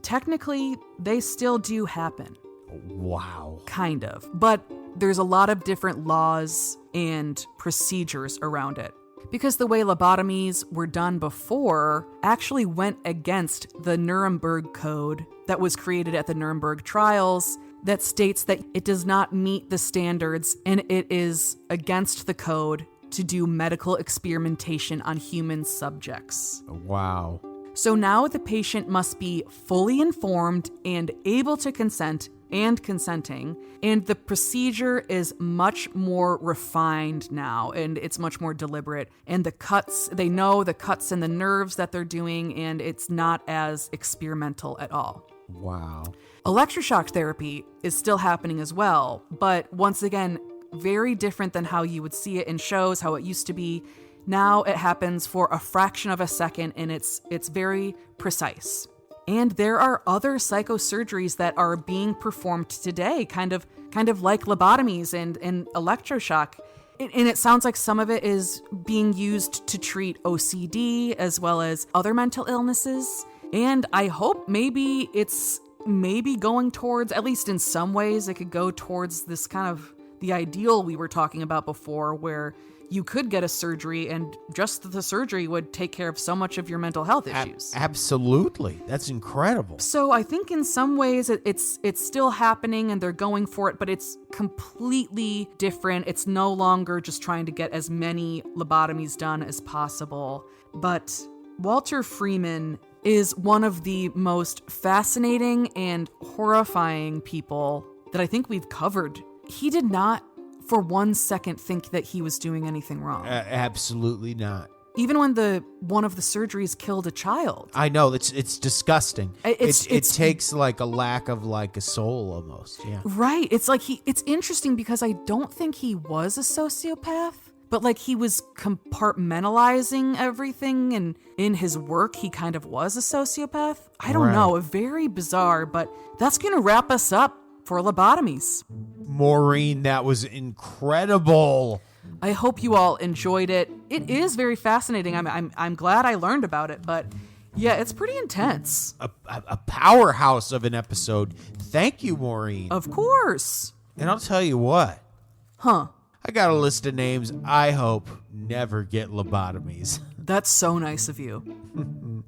Technically, they still do happen. Wow. Kind of. But there's a lot of different laws and procedures around it. Because the way lobotomies were done before actually went against the Nuremberg Code that was created at the Nuremberg trials that states that it does not meet the standards and it is against the code to do medical experimentation on human subjects. Wow. So now the patient must be fully informed and able to consent and consenting, and the procedure is much more refined now, and it's much more deliberate, and the cuts, they know the cuts and the nerves that they're doing, and it's not as experimental at all. Wow. Electroshock therapy is still happening as well, but once again, very different than how you would see it in shows, how it used to be. Now it happens for a fraction of a second, and it's very precise. And there are other psychosurgeries that are being performed today, kind of like lobotomies and electroshock. And it sounds like some of it is being used to treat OCD as well as other mental illnesses. And I hope maybe it's going towards, at least in some ways, it could go towards this kind of the ideal we were talking about before, where you could get a surgery and just the surgery would take care of so much of your mental health issues. Absolutely. That's incredible. So I think in some ways it's still happening and they're going for it, but it's completely different. It's no longer just trying to get as many lobotomies done as possible. But Walter Freeman is one of the most fascinating and horrifying people that I think we've covered. He did not for 1 second think that he was doing anything wrong. Absolutely not. Even when one of the surgeries killed a child. I know, it's disgusting. It takes like a lack of like a soul almost. Yeah. Right. It's like it's interesting because I don't think he was a sociopath, but like he was compartmentalizing everything, and in his work he kind of was a sociopath. I don't know, very bizarre, but that's going to wrap us up for lobotomies. Maureen, that was incredible. I hope you all enjoyed it. It is very fascinating. I'm glad I learned about it, but yeah, it's pretty intense. A powerhouse of an episode. Thank you, Maureen. Of course. And I'll tell you what. Huh. I got a list of names I hope never get lobotomies. That's so nice of you.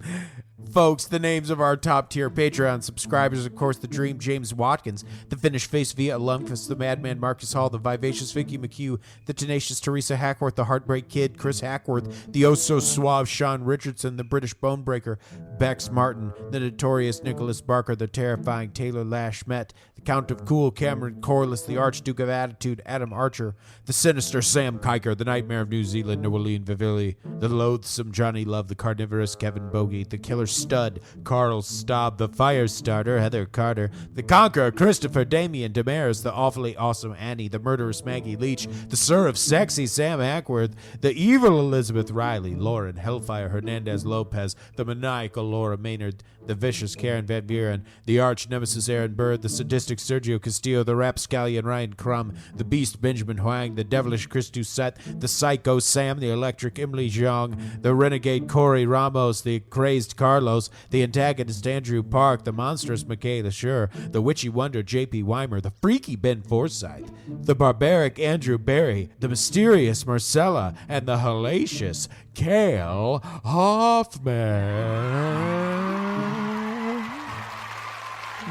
Folks, the names of our top-tier Patreon subscribers, of course, the Dream James Watkins, the Finnish Face Via Lundqvist, the Madman Marcus Hall, the Vivacious Vicky McHugh, the Tenacious Teresa Hackworth, the Heartbreak Kid, Chris Hackworth, the oh-so-suave Sean Richardson, the British Bonebreaker, Bex Martin, the Notorious Nicholas Barker, the Terrifying Taylor Lashmet, the Count of Cool Cameron Corliss, the Archduke of Attitude Adam Archer, the Sinister Sam Kiker, the Nightmare of New Zealand Noeline Vivilli, the Loathsome Johnny Love, the Carnivorous Kevin Bogey, the Killer Stud Carl Staub, the Firestarter Heather Carter, the Conqueror Christopher Damian Damaris, the Awfully Awesome Annie, the Murderous Maggie Leach, the Sir of Sexy Sam Hackworth, the Evil Elizabeth Riley, Lauren Hellfire Hernandez Lopez, the Maniacal Laura Maynard, the Vicious Karen Van Buren, the Arch Nemesis Aaron Bird, the Sadistic Sergio Castillo, the Rapscallion Ryan Crum, the Beast Benjamin Huang, the Devilish Chris Doucette, the Psycho Sam, the Electric Emily Zhang, the Renegade Corey Ramos, the Crazed Carlos, the Antagonist Andrew Park, the Monstrous Michaela Schur, the Witchy Wonder J.P. Weimer, the Freaky Ben Forsyth, the Barbaric Andrew Barry, the Mysterious Marcella, and the Hellacious Cale Hoffman.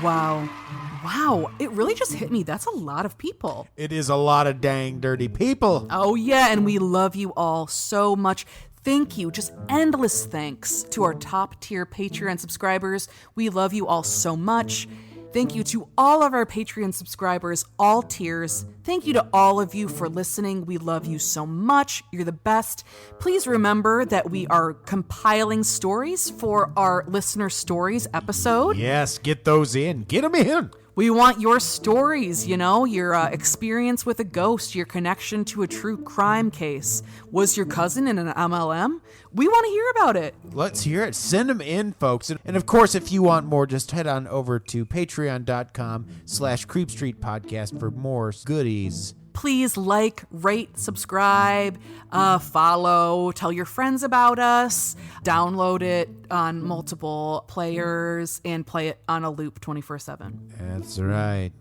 Wow, it really just hit me. That's a lot of people. It is a lot of dang dirty people. Oh, yeah, and we love you all so much. Thank you. Just endless thanks to our top tier Patreon subscribers. We love you all so much. Thank you to all of our Patreon subscribers, all tiers. Thank you to all of you for listening. We love you so much. You're the best. Please remember that we are compiling stories for our Listener Stories episode. Yes, get those in. Get them in. We want your stories, your experience with a ghost, your connection to a true crime case. Was your cousin in an MLM? We want to hear about it. Let's hear it. Send them in, folks. And of course, if you want more, just head on over to patreon.com/creepstreetpodcast for more goodies. Please like, rate, subscribe, follow, tell your friends about us, download it on multiple players, and play it on a loop 24/7. That's right.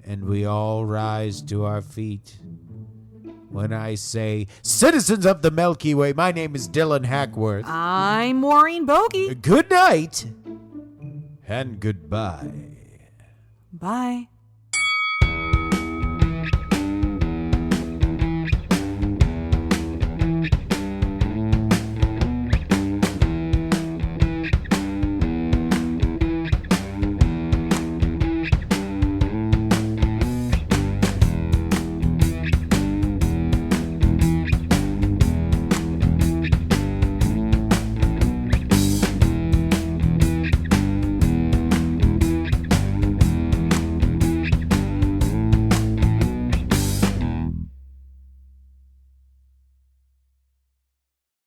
And we all rise to our feet when I say, citizens of the Milky Way, my name is Dylan Hackworth. I'm Maureen Bogey. Good night and goodbye. Bye.